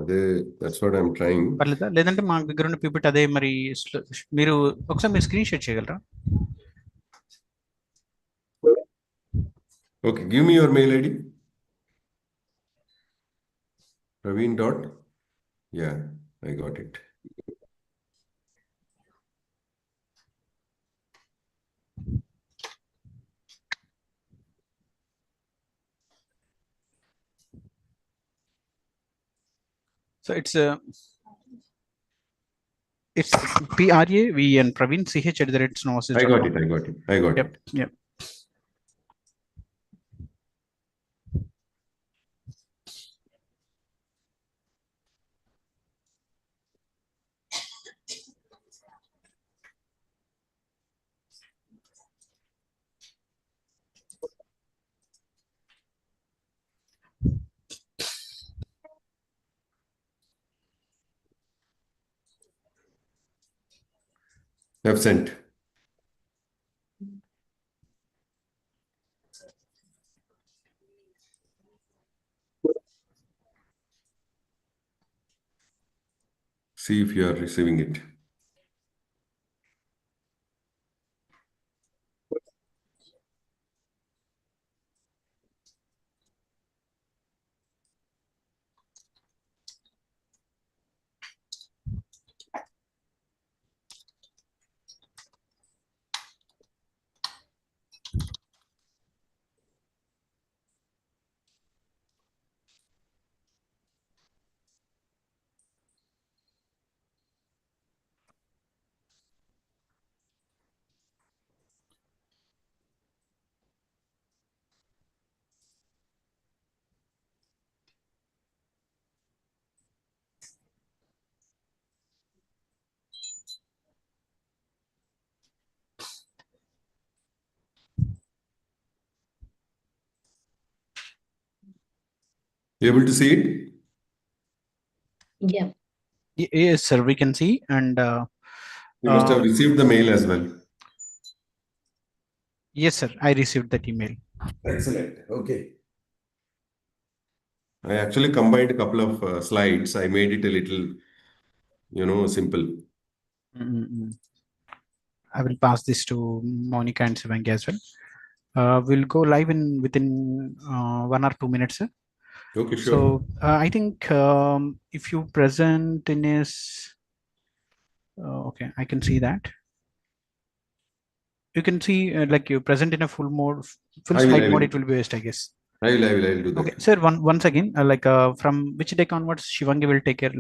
అదే that's what I'm trying. పర్లేదా? లేదంటే మా దగ్గర ఉన్న పీపీటీ అదే మరి మీరు ఒకసారి మీరు స్క్రీన్ షేర్ చేయగలరా? Okay, give me your mail ID. Praveen dot. Yeah, I got it. So it's PRAVN Praveen CH@novosis.com. I got it. Yep. Yep. I've sent. See if you are receiving it. You able to see it? Yeah. Yes, sir. We can see, and You must have received the mail as well. yes, sir. I received that email. Excellent. Okay. I actually combined a couple of slides. I made it a little, simple. I will pass this to Monica and Shivangi as well. We'll go live within 1 or 2 minutes, sir. Okay, sure. So I think if you present in his, okay, I can see that. You can see like you present in a full slide mode. It will be best, I guess. I will do that. Okay, sir. Once again, from which deck onwards, Shivangi will take care.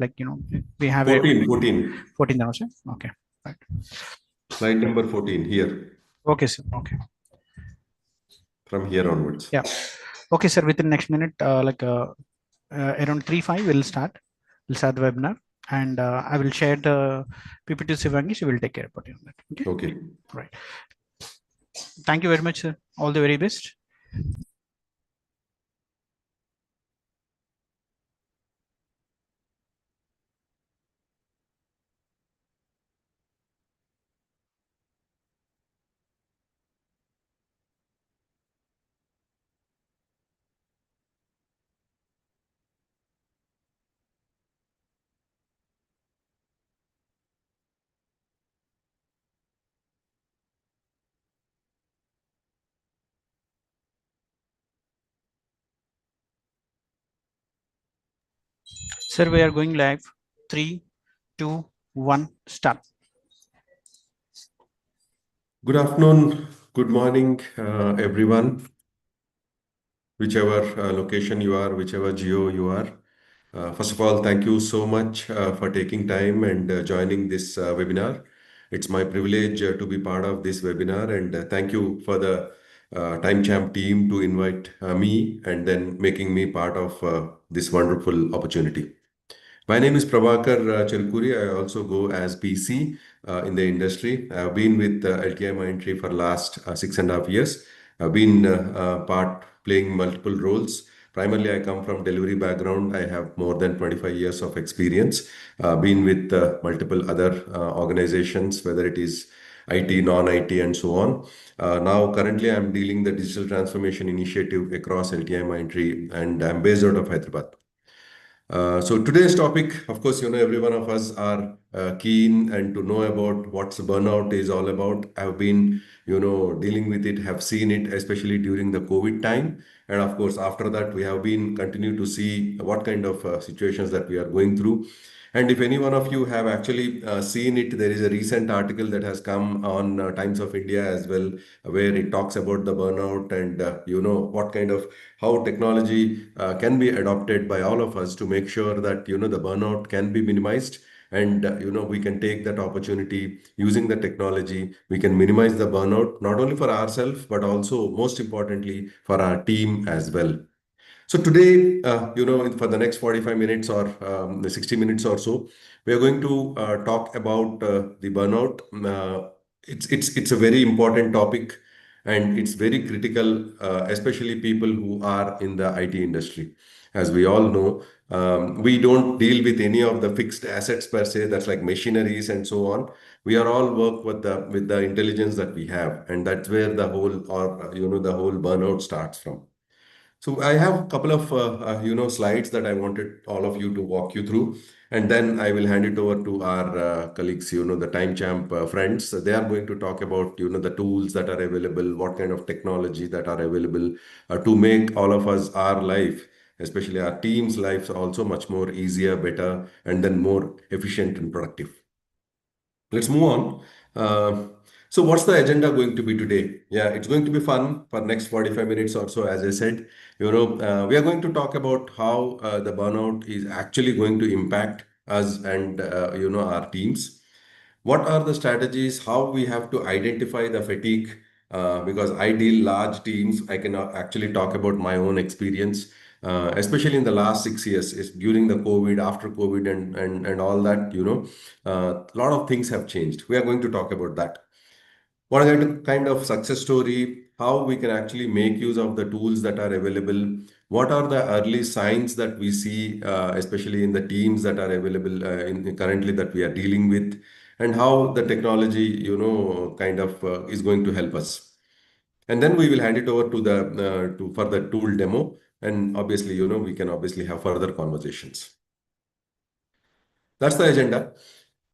We have 14 now, sir. Okay, right. Slide number 14 here. Okay, sir. Okay. From here onwards. Yeah. Okay, sir. Within next minute, around 3-5, we'll start the webinar, and I will share the PPT to Shivangi. She will take care about it. Okay. Right. Thank you very much, sir. All the very best. Sir, we are going live. 3, 2, 1, start. Good afternoon, good morning, everyone. Whichever location you are, whichever geo you are. First of all, thank you so much for taking time and joining this webinar. It's my privilege to be part of this webinar, and thank you for the Time Champ team to invite me and then making me part of this wonderful opportunity. My name is Prabhakar Chelkuri. I also go as PC in the industry. I've been with LTI Mindtree for last 6.5 years. I've been playing multiple roles. Primarily, I come from delivery background. I have more than 25 years of experience. Been with multiple other organizations, whether it is IT, non-IT, and so on. Now, currently, I'm dealing the digital transformation initiative across LTI Mindtree, and I'm based out of Hyderabad. So today's topic, of course, every one of us are keen and to know about what's burnout is all about. I've been, dealing with it, have seen it, especially during the COVID time. And of course, after that, we have been continue to see what kind of situations that we are going through. And if any one of you have actually seen it, there is a recent article that has come on Times of India as well, where it talks about the burnout and what kind of how technology can be adopted by all of us to make sure that the burnout can be minimized. And we can take that opportunity using the technology. We can minimize the burnout not only for ourselves but also most importantly for our team as well. So today, for the next 45 minutes or 60 minutes or so, we are going to talk about the burnout. It's a very important topic, and it's very critical, especially people who are in the IT industry. As we all know, we don't deal with any of the fixed assets per se. That's like machineries and so on. We are all work with the intelligence that we have, and that's where the whole or the whole burnout starts from. So I have a couple of slides that I wanted all of you to walk you through, and then I will hand it over to our colleagues, the time champ friends. So they are going to talk about the tools that are available, what kind of technology that are available to make all of us our life, especially our team's lives, also much more easier, better, and then more efficient and productive. Let's move on. Uh, so what's the agenda going to be today? Yeah, it's going to be fun for next 45 minutes or so. As I said, we are going to talk about how the burnout is actually going to impact us and our teams. What are the strategies? How we have to identify the fatigue? Because I deal large teams, I can actually talk about my own experience, especially in the last 6 years, is during the COVID, after COVID, and all that. A lot of things have changed. We are going to talk about that. What kind of success story, how we can actually make use of the tools that are available, what are the early signs that we see, especially in the teams that are available in currently that we are dealing with, and how the technology, kind of is going to help us. And then we will hand it over to the to for the tool demo, and obviously, we can obviously have further conversations. That's the agenda.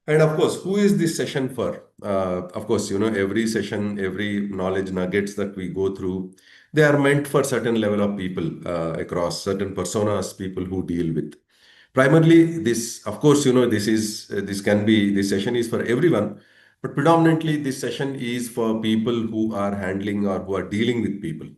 And of course, who is this session for? Of course, every session, every knowledge nuggets that we go through, they are meant for certain level of people across certain personas, people who deal with. Primarily, this, of course, this session is for everyone, but predominantly this session is for people who are handling or who are dealing with people.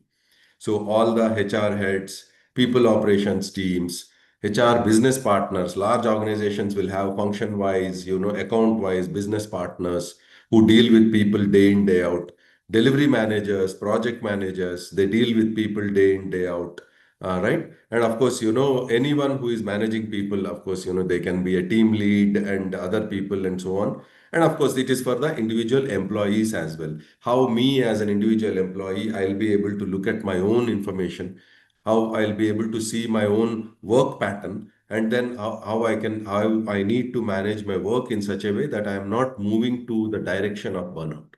So all the HR heads, people operations teams, HR business partners, large organizations will have function wise, account wise business partners who deal with people day in, day out. Delivery managers, project managers, they deal with people day in, day out. Right. And of course, anyone who is managing people, of course, they can be a team lead and other people and so on. And of course, it is for the individual employees as well. How me as an individual employee, I'll be able to look at my own information, how I'll be able to see my own work pattern, and then how I need to manage my work in such a way that I am not moving to the direction of burnout.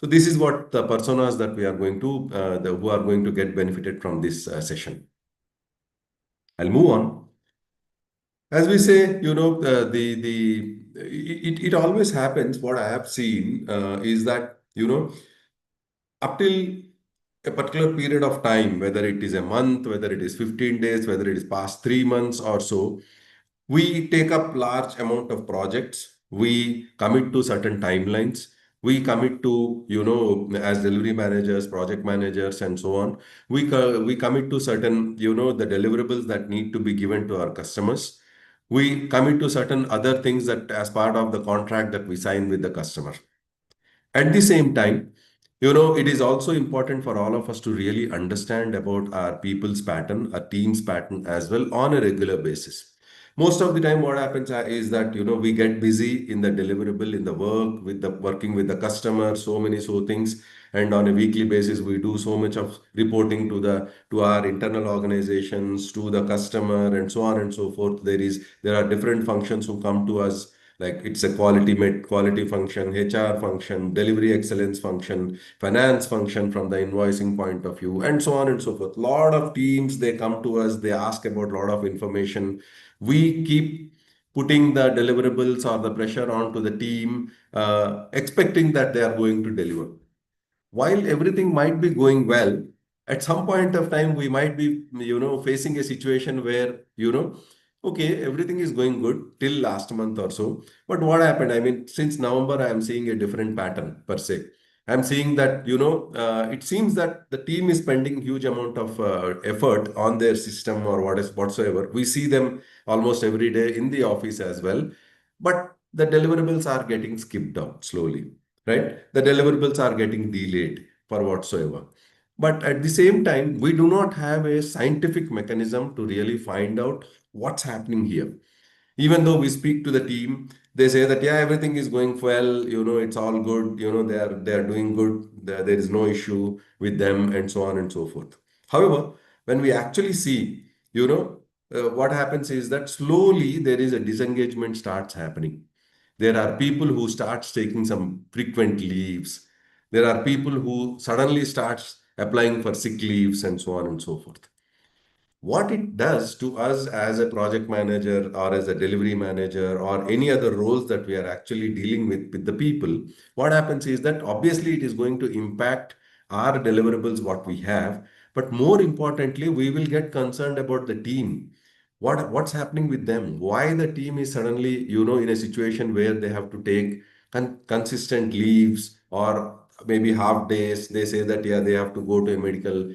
So this is what the personas that we are going to, who are going to get benefited from this session. I'll move on. As we say, it always happens. What I have seen is that up till a particular period of time, whether it is a month, whether it is 15 days, whether it is past 3 months or so, we take up large amount of projects. We commit to certain timelines. We commit to, as delivery managers, project managers, and so on. We commit to certain, the deliverables that need to be given to our customers. We commit to certain other things that as part of the contract that we sign with the customer. At the same time, it is also important for all of us to really understand about our people's pattern, our team's pattern as well on a regular basis. Most of the time, what happens is that, we get busy in the deliverable, in the work, with the working with the customer, so many so things. And on a weekly basis, we do so much of reporting to our internal organizations, to the customer, and so on and so forth. There are different functions who come to us, Like it's a quality function, HR function, delivery excellence function, finance function from the invoicing point of view, and so on and so forth. Lot of teams, they come to us, they ask about a lot of information. We keep putting the deliverables or the pressure onto the team, expecting that they are going to deliver. While everything might be going well, at some point of time we might be, facing a situation where, okay, everything is going good till last month or so. But what happened? I mean, since November, I am seeing a different pattern per se. I'm seeing that, it seems that the team is spending huge amount of effort on their system or whatsoever. We see them almost every day in the office as well, but the deliverables are getting skipped out slowly, right? The deliverables are getting delayed for whatsoever. But at the same time, we do not have a scientific mechanism to really find out what's happening here. Even though we speak to the team, they say that yeah, everything is going well, it's all good, they are doing good, there is no issue with them, and so on and so forth. However, when we actually see, what happens is that slowly there is a disengagement starts happening. There are people who start taking some frequent leaves. There are people who suddenly starts applying for sick leaves, and so on and so forth. What it does to us as a project manager or as a delivery manager or any other roles that we are actually dealing with the people, what happens is that obviously it is going to impact our deliverables, what we have. But more importantly, we will get concerned about the team. What's happening with them? Why the team is suddenly, in a situation where they have to take consistent leaves or maybe half days. They say that yeah, they have to go to a medical,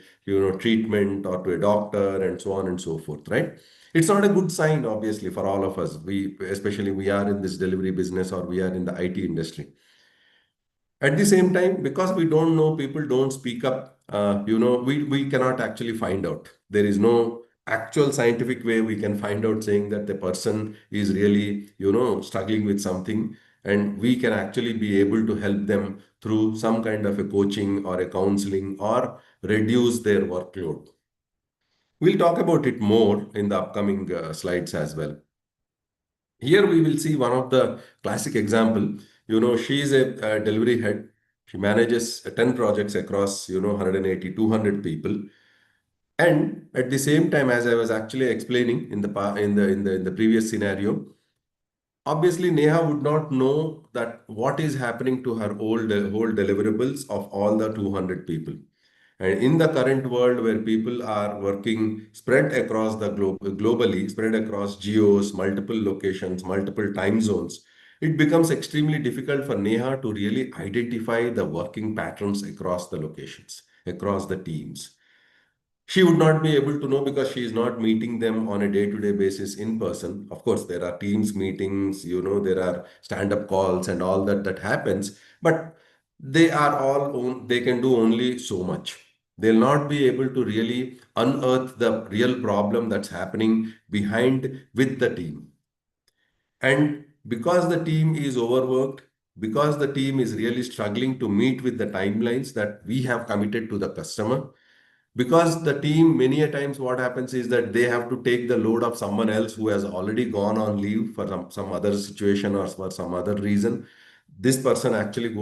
treatment or to a doctor, and so on and so forth, right? It's not a good sign, obviously, for all of us. Especially we are in this delivery business or we are in the IT industry. At the same time, because we don't know, people don't speak up, we cannot actually find out. There is no actual scientific way we can find out saying that the person is really, struggling with something, and we can actually be able to help them through some kind of a coaching or a counseling or reduce their workload. We'll talk about it more in the upcoming slides as well. Here we will see one of the classic example. She is a delivery head. She manages 10 projects across, 180, 200 people. And at the same time, as I was actually explaining in the previous scenario, obviously Neha would not know that what is happening to her whole deliverables of all the 200 people. And in the current world where people are working spread across the globe, globally, spread across geos, multiple locations, multiple time zones, it becomes extremely difficult for Neha to really identify the working patterns across the locations, across the teams. She would not be able to know because she is not meeting them on a day-to-day basis in person. Of course, there are teams meetings, there are stand-up calls and all that happens, but they can do only so much. They'll not be able to really unearth the real problem that's happening behind with the team. And because the team is overworked, because the team is really struggling to meet with the timelines that we have committed to the customer, because the team many a times what happens is that they have to take the load of someone else who has already gone on leave for some other situation or for some other reason. This person actually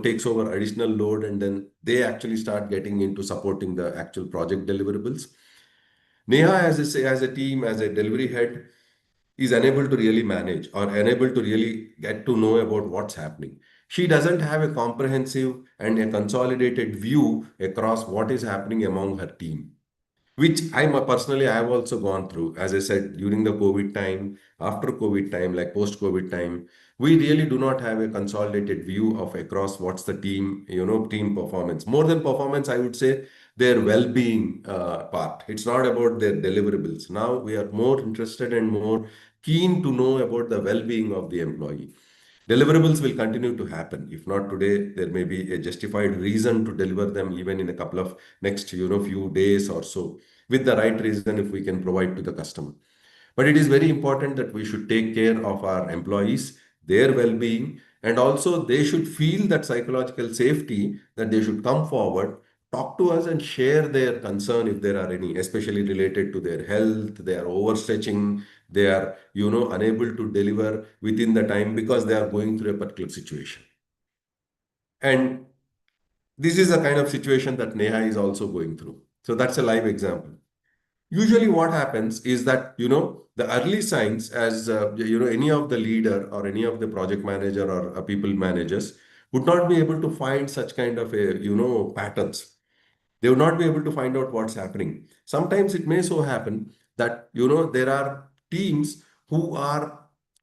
takes over additional load, and then they actually start getting into supporting the actual project deliverables. Neha as a team, as a delivery head, is unable to really manage or unable to really get to know about what's happening. She doesn't have a comprehensive and a consolidated view across what is happening among her team, which personally I have also gone through. As I said, during the COVID time, after COVID time, like post-COVID time, we really do not have a consolidated view of across what's the team, team performance. More than performance, I would say their well-being part. It's not about their deliverables. Now we are more interested and more keen to know about the well-being of the employee. Deliverables will continue to happen. If not today, there may be a justified reason to deliver them even in a couple of next, few days or so, with the right reason if we can provide to the customer. But it is very important that we should take care of our employees, their well-being, and also they should feel that psychological safety that they should come forward, talk to us and share their concern if there are any, especially related to their health, they are overstretching, They are, unable to deliver within the time because they are going through a particular situation. And this is a kind of situation that Neha is also going through. So that's a live example. Usually what happens is that, the early signs, as any of the leader or any of the project manager or people managers would not be able to find such kind of a, patterns. They would not be able to find out what's happening. Sometimes it may so happen that, there are teams who are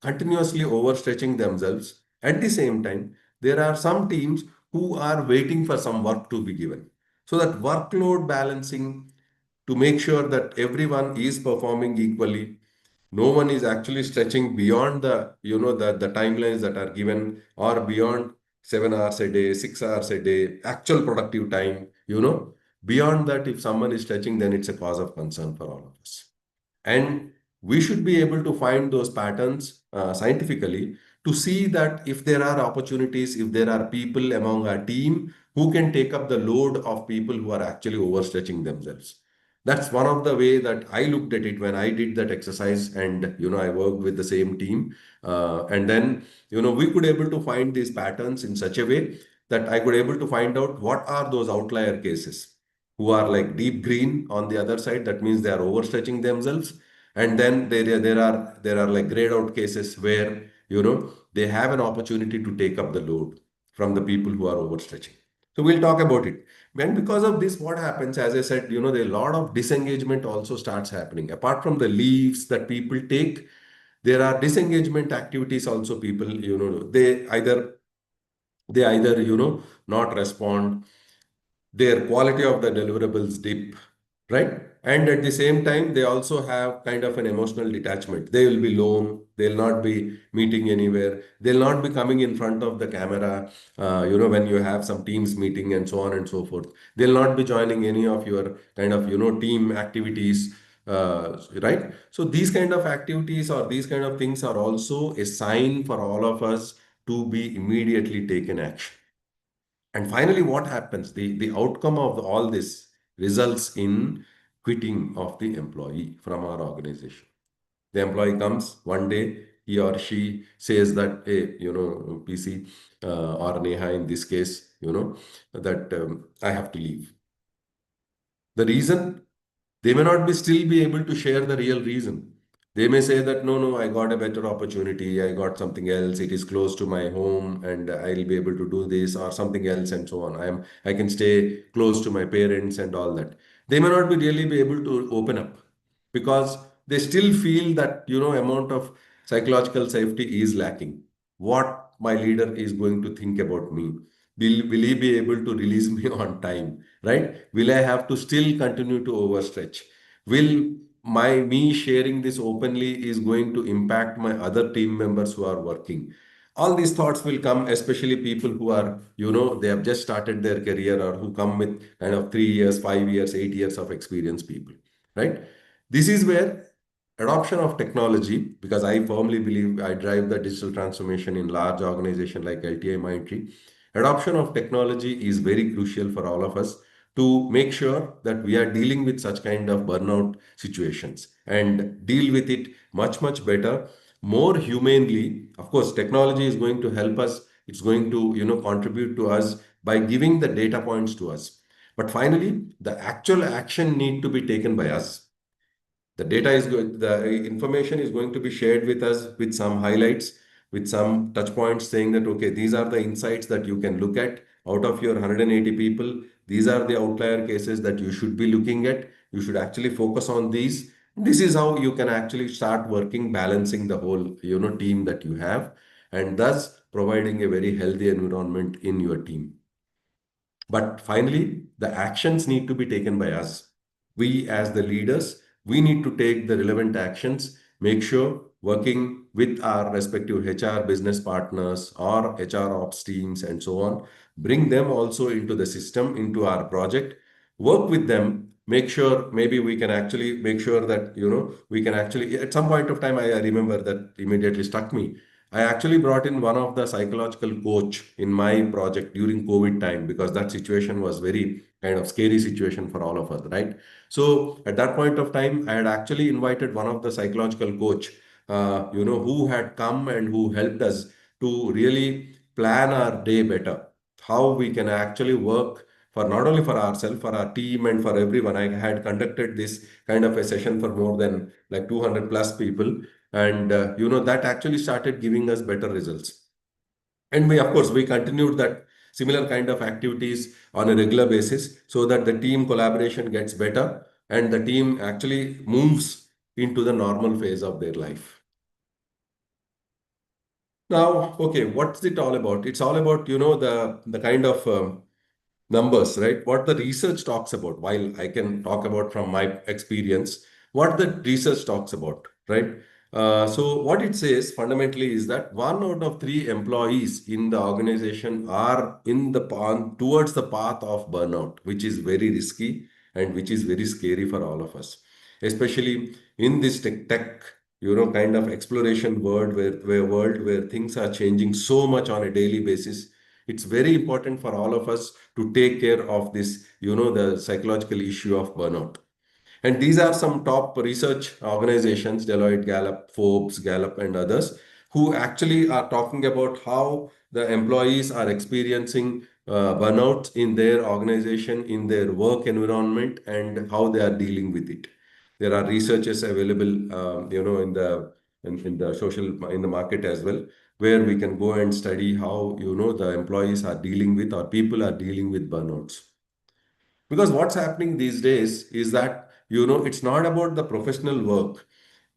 continuously overstretching themselves. At the same time, there are some teams who are waiting for some work to be given. So that workload balancing, to make sure that everyone is performing equally, no one is actually stretching beyond the, the timelines that are given, or beyond 7 hours a day, 6 hours a day actual productive time. Beyond that, if someone is stretching, then it's a cause of concern for all of us. And we should be able to find those patterns scientifically, to see that if there are opportunities, if there are people among our team who can take up the load of people who are actually overstretching themselves. That's one of the way that I looked at it when I did that exercise, and I worked with the same team. And then we could able to find these patterns in such a way that I could able to find out what are those outlier cases who are like deep green on the other side. That means they are overstretching themselves. And then there are like grayed out cases where they have an opportunity to take up the load from the people who are overstretching. So we'll talk about it. And because of this, what happens, as I said, there a lot of disengagement also starts happening. Apart from the leaves that people take, there are disengagement activities also. People, they either not respond, their quality of the deliverables dip, right? And at the same time, they also have kind of an emotional detachment. They will be lone, they'll not be meeting anywhere, they'll not be coming in front of the camera, when you have some teams meeting and so on and so forth. They'll not be joining any of your kind of, team activities, right? So these kind of activities or these kind of things are also a sign for all of us to be immediately taken action. And finally, what happens? The outcome of all this results in quitting of the employee from our organization. The employee comes one day, he or she says that, hey, PC or Neha in this case, that I have to leave. The reason, they may not be still be able to share the real reason. They may say that, no, no, I got a better opportunity, I got something else, it is close to my home, and I'll be able to do this or something else and so on. I can stay close to my parents and all that. They may not be really be able to open up because they still feel that, amount of psychological safety is lacking. What my leader is going to think about me? Will he be able to release me on time? Right? Will I have to still continue to overstretch? Will my me sharing this openly is going to impact my other team members who are working? All these thoughts will come, especially people who are, they have just started their career, or who come with kind of 3 years, 5 years, 8 years of experience people, right? This is where adoption of technology, because I firmly believe I drive the digital transformation in large organization like LTI Mindtree. Adoption of technology is very crucial for all of us to make sure that we are dealing with such kind of burnout situations and deal with it much, much better, more humanely. Of course, technology is going to help us. It's going to, contribute to us by giving the data points to us. But finally, the actual action need to be taken by us. The data is good, the information is going to be shared with us with some highlights, with some touch points saying that, okay, these are the insights that you can look at out of your 180 people. These are the outlier cases that you should be looking at. You should actually focus on these. This is how you can actually start working, balancing the whole, team that you have, and thus providing a very healthy environment in your team. But finally, the actions need to be taken by us. We, as the leaders, we need to take the relevant actions, make sure working with our respective HR business partners or HR ops teams and so on, bring them also into the system, into our project, work with them, make sure maybe we can actually make sure that, we can actually, at some point of time, I remember that immediately struck me. I actually brought in one of the psychological coach in my project during COVID time, because that situation was very kind of scary situation for all of us, right? So at that point of time, I had actually invited one of the psychological coach who had come and who helped us to really plan our day better, how we can actually work for not only for ourselves, for our team, and for everyone. I had conducted this kind of a session for more than like 200 plus people, and that actually started giving us better results. And we, of course, we continued that similar kind of activities on a regular basis so that the team collaboration gets better and the team actually moves into the normal phase of their life. Now, okay, what's it all about? It's all about, the kind of numbers, right? What the research talks about, while I can talk about from my experience, what the research talks about, right? So what it says fundamentally is that 1 out of 3 employees in the organization are in the path towards the path of burnout, which is very risky and which is very scary for all of us, especially in this tech kind of exploration world where things are changing so much on a daily basis. It's very important for all of us to take care of this, the psychological issue of burnout. And these are some top research organizations, Deloitte, Gallup, Forbes, Gallup, and others, who actually are talking about how the employees are experiencing burnout in their organization, in their work environment, and how they are dealing with it. There are researches available, in the in the market as well, where we can go and study how the employees are dealing with or people are dealing with burnouts. Because what's happening these days is that, it's not about the professional work.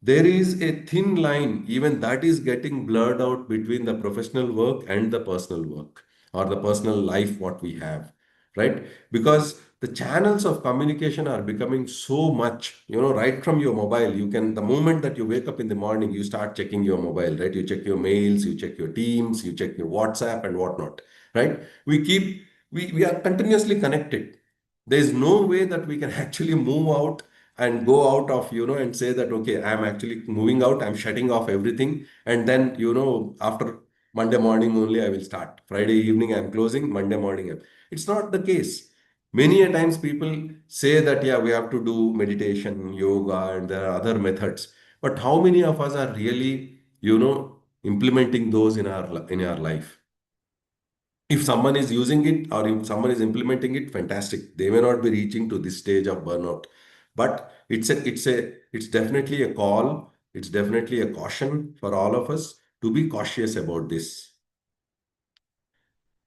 There is a thin line, even that is getting blurred out between the professional work and the personal work or the personal life, what we have, right? Because the channels of communication are becoming so much, right from your mobile. You can, the moment that you wake up in the morning, you start checking your mobile, right? You check your mails, you check your Teams, you check your WhatsApp and whatnot, right? We are continuously connected. There is no way that we can actually move out and go out of, and say that, okay, I'm actually moving out, I'm shutting off everything. And then, after Monday morning only, I will start. Friday evening, I'm closing. Monday morning, it's not the case. Many a times people say that, yeah, we have to do meditation, yoga, and there are other methods. But how many of us are really, implementing those in our life? If someone is using it or if someone is implementing it, fantastic. They may not be reaching to this stage of burnout, but it's definitely a call. It's definitely a caution for all of us to be cautious about this.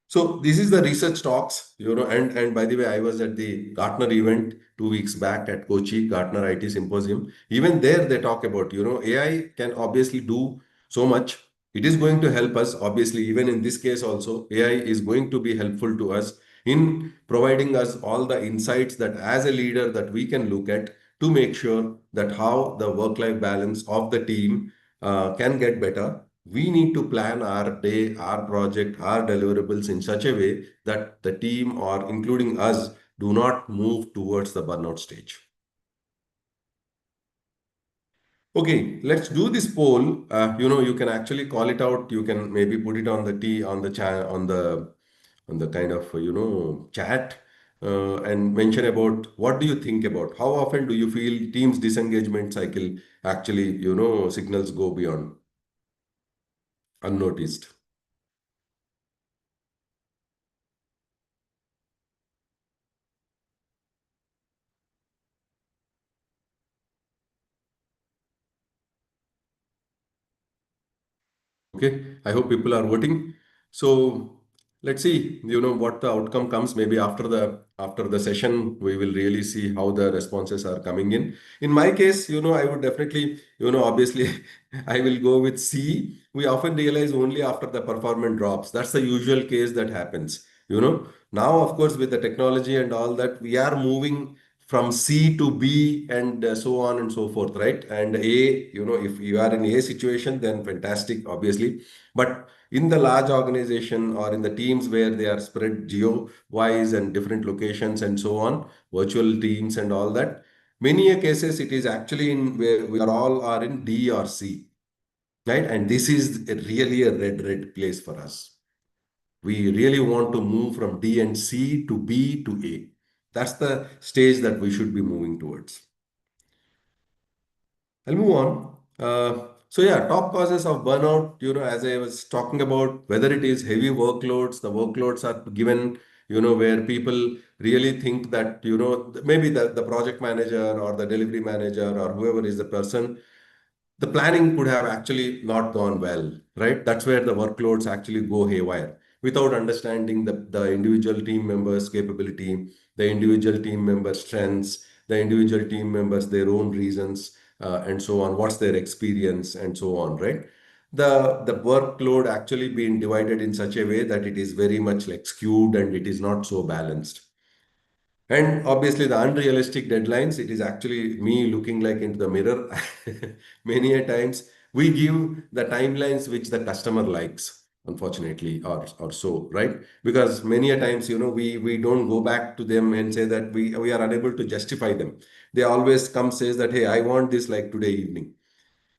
So this is the research talks, and by the way, I was at the Gartner event 2 weeks back at Kochi, Gartner IT Symposium. Even there, they talk about, AI can obviously do so much. It is going to help us, obviously, even in this case also, AI is going to be helpful to us in providing us all the insights that as a leader that we can look at to make sure that how the work-life balance of the team can get better. We need to plan our day, our project, our deliverables in such a way that the team or including us do not move towards the burnout stage. Okay, let's do this poll. You can actually call it out. You can maybe put it on the on the chat, on the kind of, chat, and mention about what do you think about how often do you feel team's disengagement cycle actually, signals go beyond unnoticed. Okay, I hope people are voting. So let's see, what the outcome comes. Maybe after the session, we will really see how the responses are coming in. In my case, I would definitely, obviously, I will go with C. We often realize only after the performance drops. That's the usual case that happens. Now, of course, with the technology and all that, we are moving from C to B and so on and so forth, right? And A, if you are in A situation, then fantastic, obviously. But in the large organization or in the teams where they are spread geo-wise and different locations and so on, virtual teams and all that, many a cases it is actually in where we are all are in D or C, right? And this is really a red place for us. We really want to move from D and C to B to A. That's the stage that we should be moving towards. I'll move on. So yeah, top causes of burnout, as I was talking about, whether it is heavy workloads, the workloads are given, where people really think that, maybe the project manager or the delivery manager or whoever is the person, the planning could have actually not gone well, right? That's where the workloads actually go haywire without understanding the individual team members' capability, the individual team members' strengths, the individual team members, their own reasons, and so on, what's their experience, and so on, right? The workload actually being divided in such a way that it is very much like skewed and it is not so balanced. And obviously, the unrealistic deadlines, it is actually me looking like into the mirror. Many a times, we give the timelines which the customer likes, unfortunately, or so, right? Because many a times, we don't go back to them and say that we are unable to justify them. They always come says that, hey, I want this like today evening.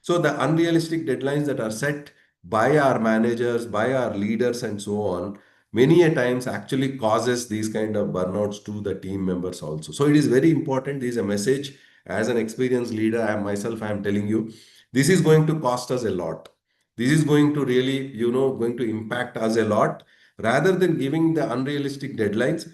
So the unrealistic deadlines that are set by our managers, by our leaders, and so on, many a times actually causes these kind of burnouts to the team members also. So it is very important. This is a message as an experienced leader. I am telling you, this is going to cost us a lot. This is going to really, going to impact us a lot. Rather than giving the unrealistic deadlines,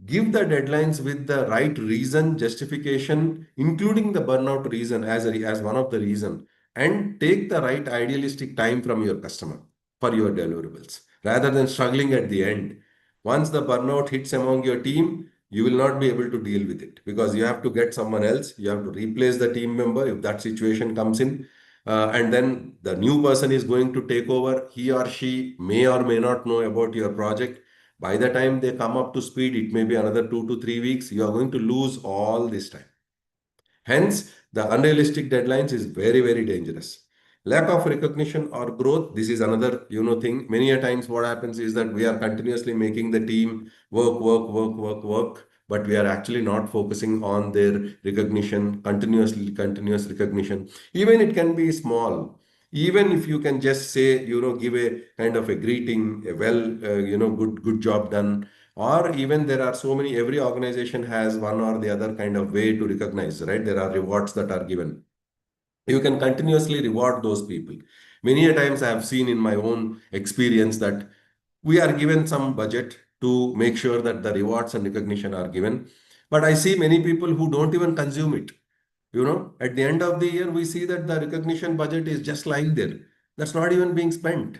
give the deadlines with the right reason, justification, including the burnout reason as one of the reason, and take the right idealistic time from your customer for your deliverables rather than struggling at the end. Once the burnout hits among your team, you will not be able to deal with it because you have to get someone else. You have to replace the team member if that situation comes in. And then the new person is going to take over. He or she may or may not know about your project. By the time they come up to speed, it may be another 2 to 3 weeks. You are going to lose all this time. Hence, the unrealistic deadlines is very, very dangerous. Lack of recognition or growth, this is another, thing. Many a times what happens is that we are continuously making the team work, but we are actually not focusing on their recognition, continuous recognition. Even it can be small. Even if you can just say, give a kind of a greeting, a well, good job done, or even there are so many, every organization has one or the other kind of way to recognize, right? There are rewards that are given. You can continuously reward those people. Many a times I have seen in my own experience that we are given some budget to make sure that the rewards and recognition are given. But I see many people who don't even consume it. At the end of the year, we see that the recognition budget is just lying there. That's not even being spent.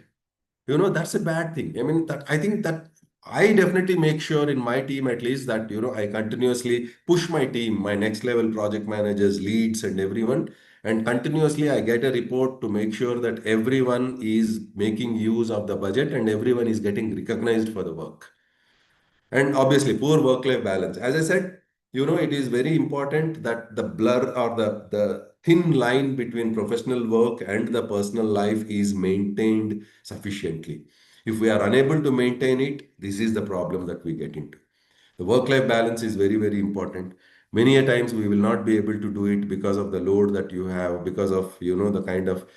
That's a bad thing. I mean, that I think that I definitely make sure in my team at least that, I continuously push my team, my next level project managers, leads, and everyone. And continuously, I get a report to make sure that everyone is making use of the budget and everyone is getting recognized for the work. And obviously, poor work-life balance. As I said, it is very important that the blur or the thin line between professional work and the personal life is maintained sufficiently. If we are unable to maintain it, this is the problem that we get into. The work-life balance is very, very important. Many a times we will not be able to do it because of the load that you have, because of, the kind of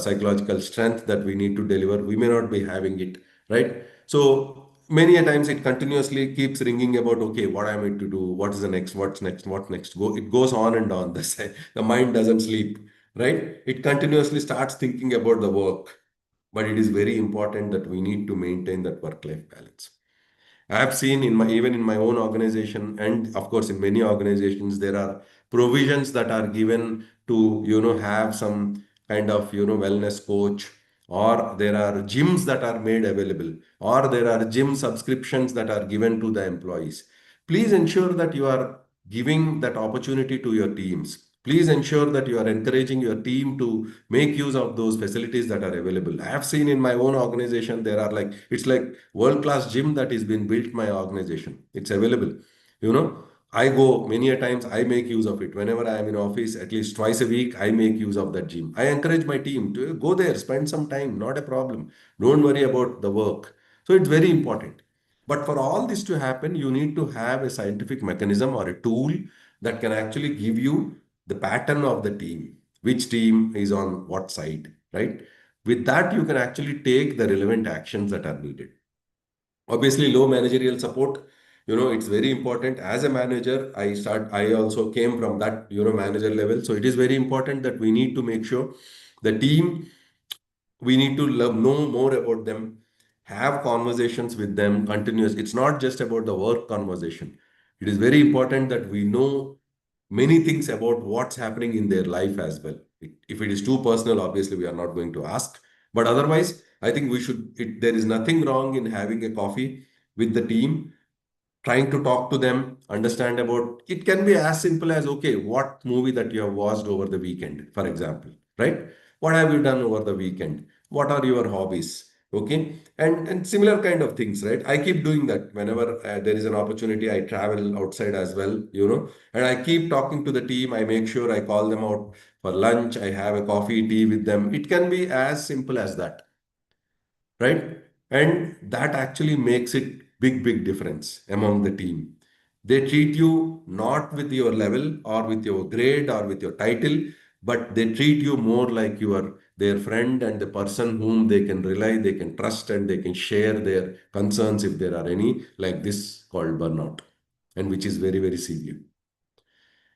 psychological strength that we need to deliver. We may not be having it, right? So many a times it continuously keeps ringing about, okay, what am I to do? What is the next? What's next? What next? It goes on and on. The mind doesn't sleep, right? It continuously starts thinking about the work. But it is very important that we need to maintain that work-life balance. I have seen in my even in my own organization, and of course in many organizations, there are provisions that are given to have some kind of wellness coach, or there are gyms that are made available, or there are gym subscriptions that are given to the employees. Please ensure that you are giving that opportunity to your teams. Please ensure that you are encouraging your team to make use of those facilities that are available. I have seen in my own organization, there are like, it's like world-class gym that is being built my organization. It's available. You know, I go many a times, I make use of it. Whenever I am in office, at least twice a week, I make use of that gym. I encourage my team to go there, spend some time, not a problem. Don't worry about the work. So it's very important. But for all this to happen, you need to have a scientific mechanism or a tool that can actually give you the pattern of the team, which team is on what side, right? With that, you can actually take the relevant actions that are needed. Obviously, low managerial support, it's very important. As a manager, I also came from that, manager level. So it is very important that we need to make sure The team, we need to know more about them, have conversations with them continuous. It's not just about the work conversation. It is very important that we know many things about what's happening in their life as well. If it is too personal, obviously we are not going to ask. But otherwise, I think we should. There is nothing wrong in having a coffee with the team, trying to talk to them, understand about it. Can be as simple as, okay, what movie that you have watched over the weekend, for example, right? What have you done over the weekend? What are your hobbies? Okay, and similar kind of things, right? I keep doing that whenever there is an opportunity. I travel outside as well, and I keep talking to the team. I make sure I call them out for lunch. I have a coffee, tea with them. It can be as simple as that, right? And that actually makes it big difference among the team. They treat you not with your level or with your grade or with your title, but they treat you more like you are their friend and the person whom they can rely, they can trust, and they can share their concerns if there are any, like this called burnout, and which is very severe.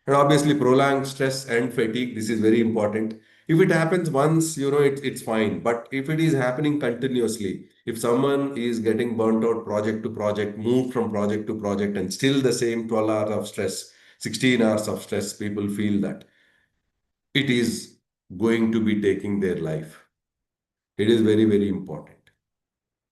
And obviously, prolonged stress and fatigue, this is very important. If it happens once, it's fine. But if it is happening continuously, if someone is getting burnt out project to project, moved from project to project, and still the same 12 hours of stress, 16 hours of stress, people feel that it is going to be taking their life. It is very important.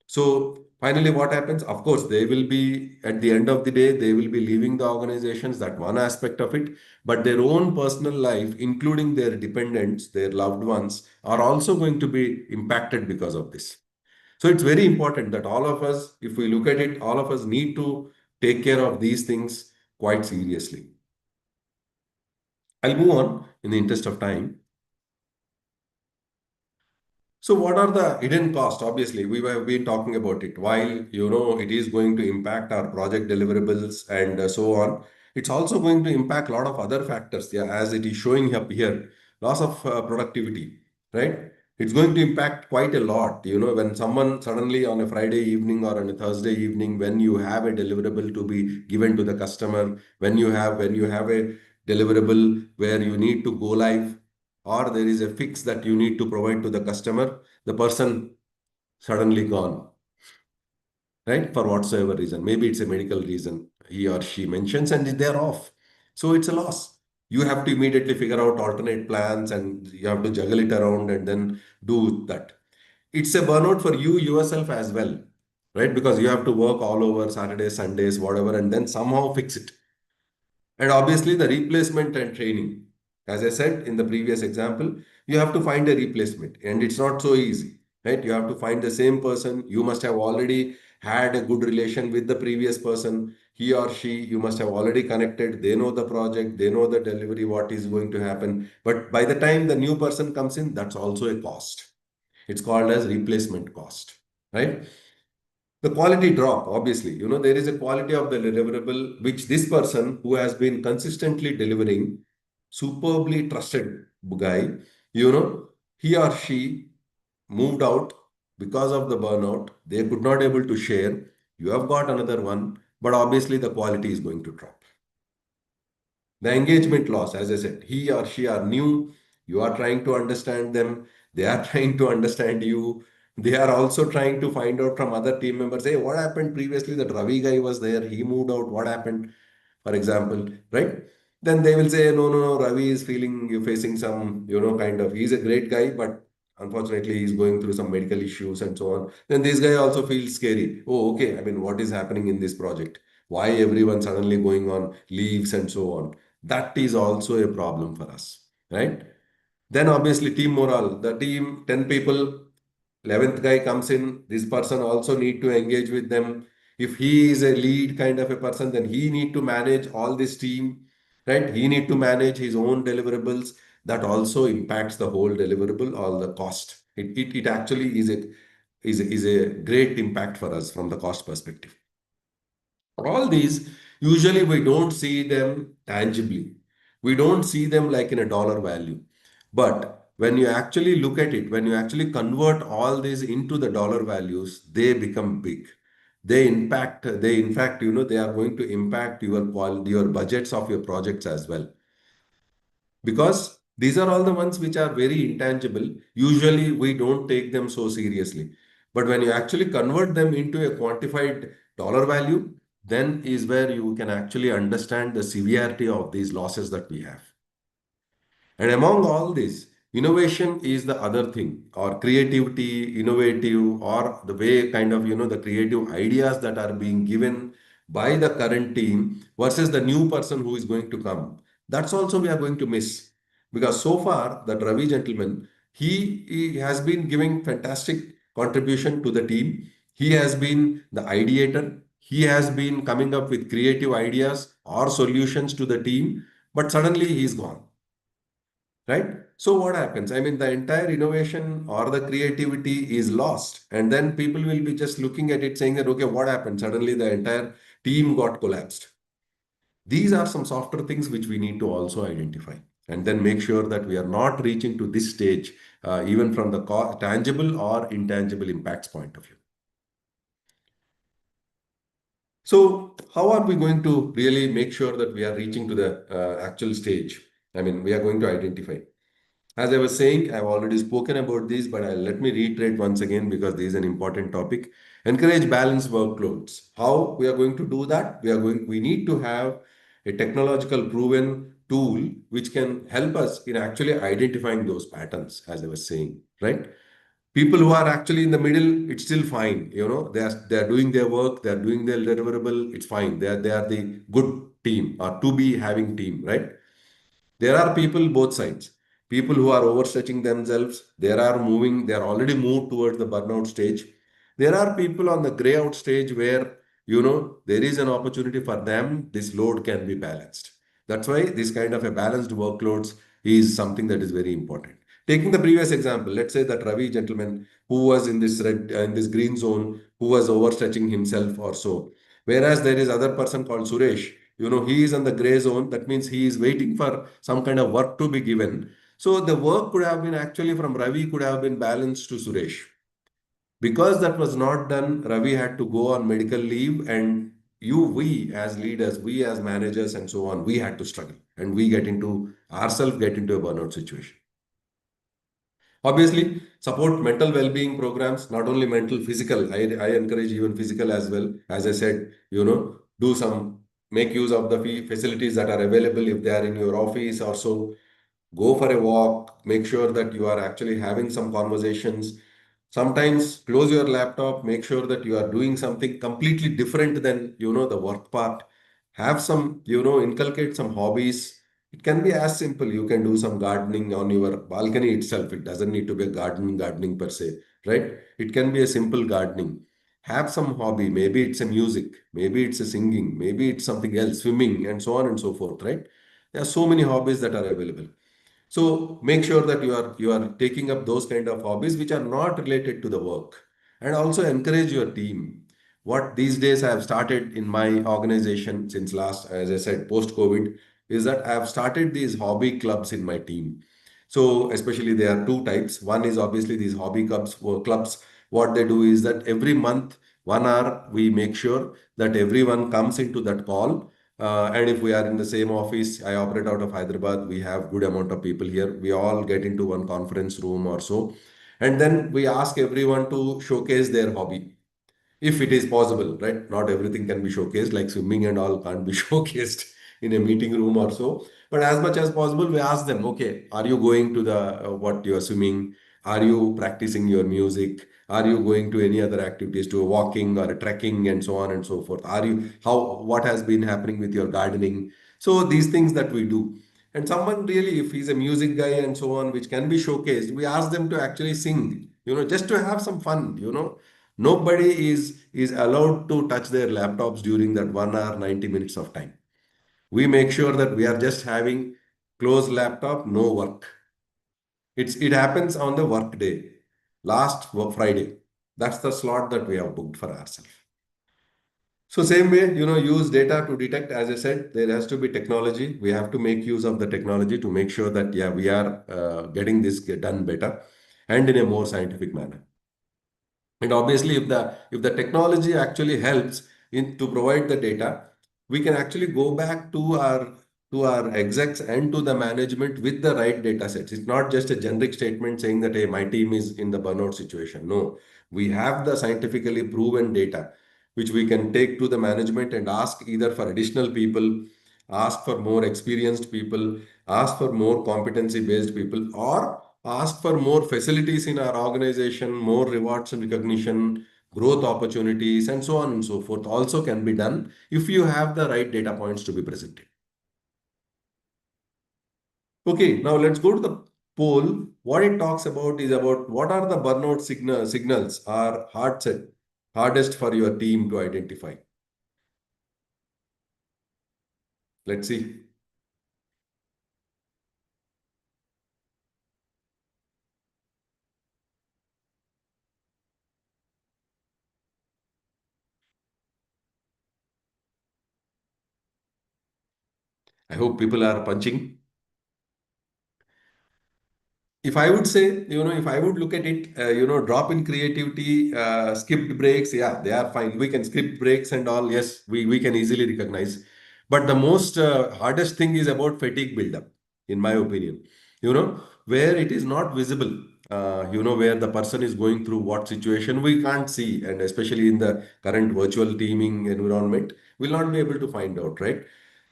So finally, what happens? Of course, they will be, at the end of the day, they will be leaving the organizations, that one aspect of it, but their own personal life, including their dependents, their loved ones, are also going to be impacted because of this. So it's very important that all of us, if we look at it, all of us need to take care of these things quite seriously. I'll move on in the interest of time. So what are the hidden costs? Obviously, we have been talking about it. While it is going to impact our project deliverables and so on, it's also going to impact a lot of other factors. Yeah, as it is showing up here, loss of productivity, right? It's going to impact quite a lot. When someone suddenly on a Friday evening or on a Thursday evening, when you have a deliverable to be given to the customer, when you have a deliverable where you need to go live, or there is a fix that you need to provide to the customer, the person suddenly gone, right? For whatsoever reason. Maybe it's a medical reason he or she mentions and they're off. So it's a loss. You have to immediately figure out alternate plans and you have to juggle it around and then do that. It's a burnout for you yourself as well, right? Because you have to work all over Saturdays, Sundays, whatever, and then somehow fix it. And obviously, the replacement and training. As I said in the previous example, you have to find a replacement, and it's not so easy, right? You have to find the same person. You must have already had a good relation with the previous person. He or she, you must have already connected. They know the project, they know the delivery, what is going to happen. But by the time the new person comes in, that's also a cost. It's called as replacement cost, right? The quality drop, obviously, there is a quality of the deliverable which this person who has been consistently delivering, superbly trusted guy, you know he or she moved out because of the burnout. They could not able to share. You have got another one, but obviously the quality is going to drop. The engagement loss, as I said, he or she are new. You are trying to understand them. They are trying to understand you. They are also trying to find out from other team members, hey, what happened previously? That Ravi guy was there. He moved out. What happened? For example, right? Then they will say, no, Ravi is feeling you facing some, kind of, he's a great guy, but unfortunately he's going through some medical issues and so on. Then this guy also feels scary. Oh, okay. I mean, what is happening in this project? Why everyone suddenly going on leaves and so on? That is also a problem for us, right? Then obviously team morale, the team, 10 people, 11th guy comes in, this person also need to engage with them. If he is a lead kind of a person, then he need to manage all this team, right? He need to manage his own deliverables. That also impacts the whole deliverable, all the cost. It actually is a great impact for us from the cost perspective. All these, usually we don't see them tangibly. We don't see them like in a dollar value. But when you actually look at it, when you actually convert all these into the dollar values, they become big. They in fact, they are going to impact your budgets of your projects as well. Because These are all the ones which are very intangible. Usually, we don't take them so seriously. But when you actually convert them into a quantified dollar value, then is where you can actually understand the severity of these losses that we have. And among all this, innovation is the other thing, or creativity, innovative, or the way kind of, the creative ideas that are being given by the current team versus the new person who is going to come. That's also we are going to miss. Because so far, that Ravi gentleman, he has been giving fantastic contribution to the team. He has been the ideator. He has been coming up with creative ideas or solutions to the team, but suddenly he's gone, right? So what happens? I mean, the entire innovation or the creativity is lost, and then people will be just looking at it saying that, okay, what happened? Suddenly the entire team got collapsed. These are some softer things which we need to also identify, and then make sure that we are not reaching to this stage, even from the tangible or intangible impacts point of view. So how are we going to really make sure that we are reaching to the actual stage? I mean, we are going to identify. As I was saying, I've already spoken about this, but let me reiterate once again because this is an important topic. Encourage balanced workloads. How we are going to do that? We need to have a technological proven tool which can help us in actually identifying those patterns, as I was saying, right? People who are actually in the middle, it's still fine. They are doing their work, they are doing their deliverable, it's fine. They are the good team or to be having team, right? There are people both sides. People who are overstretching themselves. They are already moved towards the burnout stage. There are people on the gray out stage where, there is an opportunity for them. This load can be balanced. That's why this kind of a balanced workloads is something that is very important. Taking the previous example, let's say that Ravi gentleman who was in this in this green zone, who was overstretching himself or so. Whereas there is other person called Suresh, he is in the gray zone. That means he is waiting for some kind of work to be given. So the work could have been actually from Ravi could have been balanced to Suresh. Because that was not done, Ravi had to go on medical leave, and we as leaders, we as managers and so on, we had to struggle, and we get into a burnout situation. Obviously, support mental well-being programs, not only mental, physical. I encourage even physical as well. As I said, make use of the facilities that are available if they are in your office or so. Go for a walk, make sure that you are actually having some conversations. Sometimes close your laptop, make sure that you are doing something completely different than, the work part. Have some, inculcate some hobbies. It can be as simple. You can do some gardening on your balcony itself. It doesn't need to be a gardening per se, right? It can be a simple gardening. Have some hobby. Maybe it's a music, maybe it's a singing, maybe it's something else, swimming, and so on and so forth, right? There are so many hobbies that are available. So make sure that you are taking up those kind of hobbies which are not related to the work, and also encourage your team. What these days I have started in my organization since last, as I said, post COVID, is that I have started these hobby clubs in my team. So especially there are two types. One is obviously these hobby clubs. What they do is that every month, 1 hour, we make sure that everyone comes into that call, and if we are in the same office, I operate out of Hyderabad. We have good amount of people here. We all get into one conference room or so, and then we ask everyone to showcase their hobby if it is possible, right? Not everything can be showcased, like swimming and all can't be showcased in a meeting room or so. But as much as possible, we ask them, okay, are you going to the what you are swimming? Are you practicing your music? Are you going to any other activities, to a walking or a trekking and so on and so forth? What has been happening with your gardening? So these things that we do. And someone really, if he's a music guy and so on, which can be showcased, we ask them to actually sing, just to have some fun. Nobody is allowed to touch their laptops during that 1 hour, 90 minutes of time. We make sure that we are just having closed laptop, no work. It happens on the work day, last Friday. That's the slot that we have booked for ourselves. So same way, use data to detect. As I said, there has to be technology. We have to make use of the technology to make sure that, yeah, we are getting this done better and in a more scientific manner. And obviously, if the technology actually helps in to provide the data, we can actually go back to our to our execs and to the management with the right data sets. It's not just a generic statement saying that, hey, my team is in the burnout situation. No, we have the scientifically proven data which we can take to the management and ask either for additional people, ask for more experienced people, ask for more competency based people, or ask for more facilities in our organization, more rewards and recognition, growth opportunities, and so on and so forth also can be done if you have the right data points to be presented. Okay, now let's go to the poll. What it talks about is about what are the burnout signals are hardest for your team to identify. Let's see. I hope people are punching. If I would say, if I would look at it, drop in creativity, skipped breaks, yeah, they are fine. We can skip breaks and all. Yes, we can easily recognize. But the most hardest thing is about fatigue buildup, in my opinion. Where it is not visible, where the person is going through what situation we can't see. And especially in the current virtual teaming environment, we'll not be able to find out, right?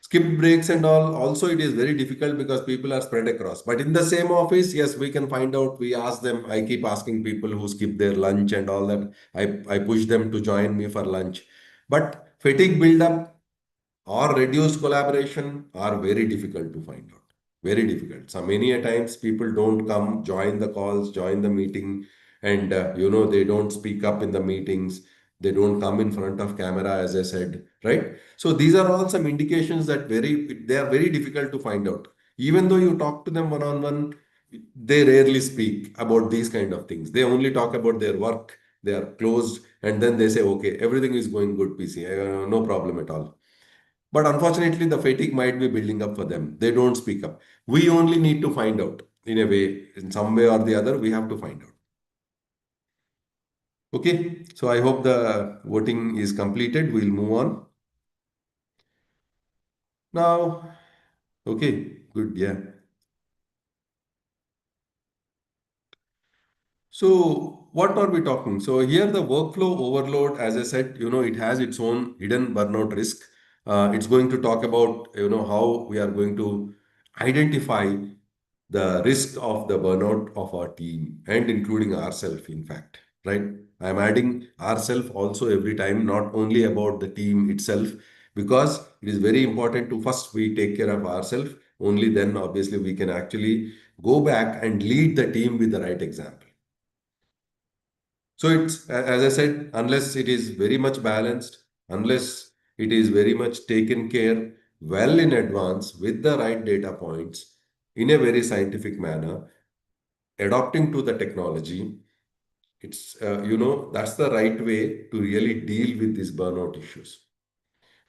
Skip breaks and all, also it is very difficult because people are spread across. But in the same office, yes, we can find out. We ask them. I keep asking people who skip their lunch and all that. I push them to join me for lunch. But fatigue buildup or reduced collaboration are very difficult to find out. Very difficult. So many a times people don't come, join the calls, join the meeting, and they don't speak up in the meetings. They don't come in front of camera, as I said, right? So these are all some indications that they are very difficult to find out. Even though you talk to them one on one, they rarely speak about these kind of things. They only talk about their work. They are closed, and then they say, "Okay, everything is going good, PC, no problem at all." But unfortunately, the fatigue might be building up for them. They don't speak up. We only need to find out in a way, in some way or the other, we have to find out. Okay, so I hope the voting is completed. We'll move on. Now, okay, good, yeah. So what are we talking? So here the workflow overload, as I said, it has its own hidden burnout risk. It's going to talk about, how we are going to identify the risk of the burnout of our team and including ourselves, in fact, right? I'm adding ourselves also every time, not only about the team itself, because it is very important to first we take care of ourselves. Only then, obviously, we can actually go back and lead the team with the right example. So as I said, unless it is very much balanced, unless it is very much taken care well in advance with the right data points in a very scientific manner, adopting to the technology, that's the right way to really deal with these burnout issues.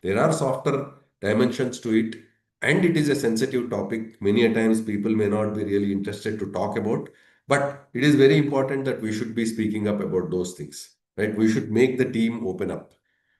There are softer dimensions to it, and it is a sensitive topic. Many a times people may not be really interested to talk about, but it is very important that we should be speaking up about those things, right? We should make the team open up.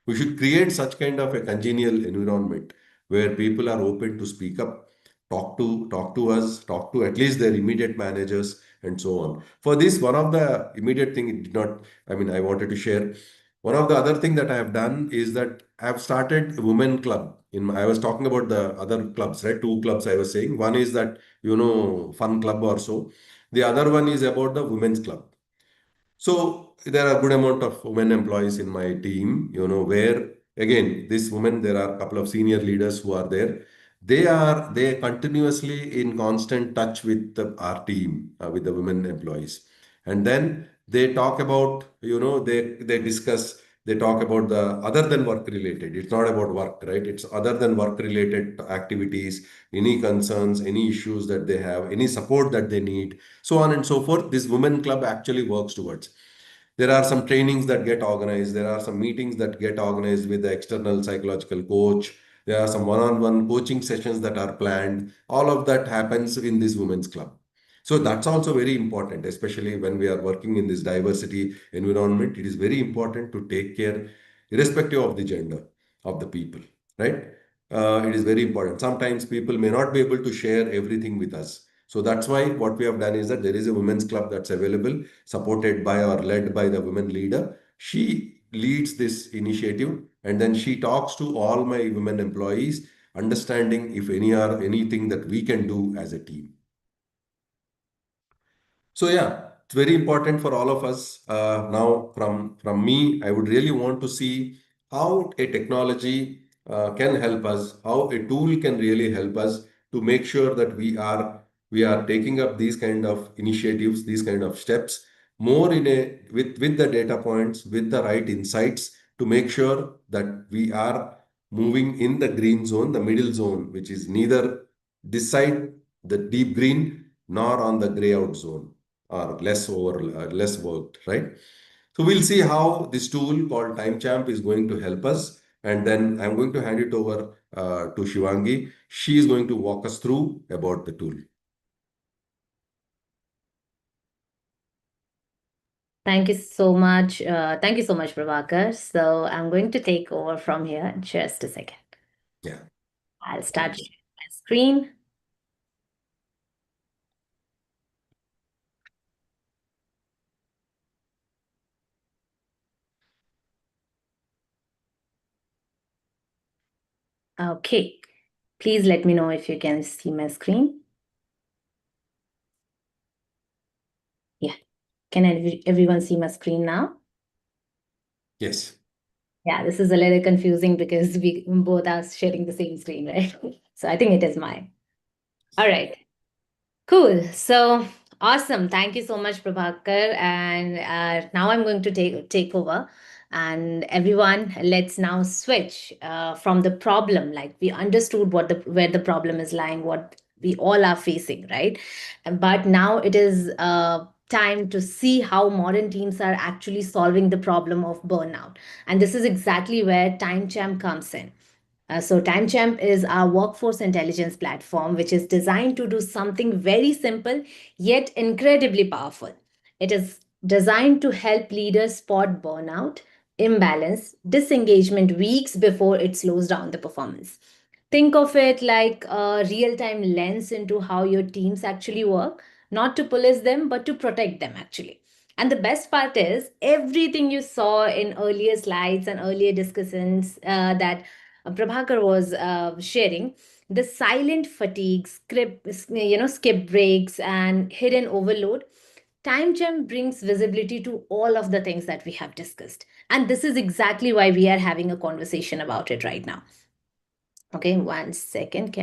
We should create such kind of a congenial environment where people are open to speak up, talk to us, talk to at least their immediate managers, and so on. For this, one of the immediate thing it did not, I mean, I wanted to share. One of the other thing that I have done is that I have started a women club. I was talking about the other clubs, right? Two clubs I was saying. One is that, fun club or so. The other one is about the women's club. So there are a good amount of women employees in my team, where again, this women, there are a couple of senior leaders who are there. They continuously in constant touch with our team, with the women employees. And then they talk about, they discuss, they talk about the other than work related. It's not about work, right? It's other than work related activities, any concerns, any issues that they have, any support that they need, so on and so forth. This women club actually works towards. There are some trainings that get organized. There are some meetings that get organized with the external psychological coach. There are some one-on-one coaching sessions that are planned. All of that happens in this women's club. So that's also very important, especially when we are working in this diversity environment. It is very important to take care, irrespective of the gender of the people, right? it is very important. Sometimes people may not be able to share everything with us. So that's why what we have done is that there is a women's club that's available, supported by or led by the women leader. She leads this initiative, and then she talks to all my women employees, understanding if any are anything that we can do as a team. So yeah, it's very important for all of us. Now, from me, I would really want to see how a technology can help us, how a tool can really help us to make sure that we are taking up these kind of initiatives, these kind of steps, more in a with the data points, with the right insights, to make sure that we are moving in the green zone, the middle zone, which is neither this side, the deep green, nor on the gray out zone, or less worked, right? So we'll see how this tool called TimeChamp is going to help us. And then I'm going to hand it over to Shivangi. She is going to walk us through about the tool. Thank you so much. Thank you so much, Prabhakar. So I'm going to take over from here in just a second. Yeah. I'll start sharing my screen. Okay. Please let me know if you can see my screen. Yeah. Can everyone see my screen now? Yes. Yeah, this is a little confusing because we both are sharing the same screen, right? So I think it is mine. All right. Cool. So awesome. Thank you so much, Prabhakar. And now I'm going to take over. And everyone, let's now switch from the problem. Like we understood where the problem is lying, what we all are facing, right? But now it is time to see how modern teams are actually solving the problem of burnout. And this is exactly where TimeChamp comes in. So TimeChamp is our workforce intelligence platform, which is designed to do something very simple yet incredibly powerful. It is designed to help leaders spot burnout, imbalance, disengagement weeks before it slows down the performance. Think of it like a real time lens into how your teams actually work, not to police them, but to protect them actually. And the best part is everything you saw in earlier slides and earlier discussions that Prabhakar was sharing, the silent fatigue, skip breaks, and hidden overload. Time Gem brings visibility to all of the things that we have discussed. And this is exactly why we are having a conversation about it right now. Okay, 1 second.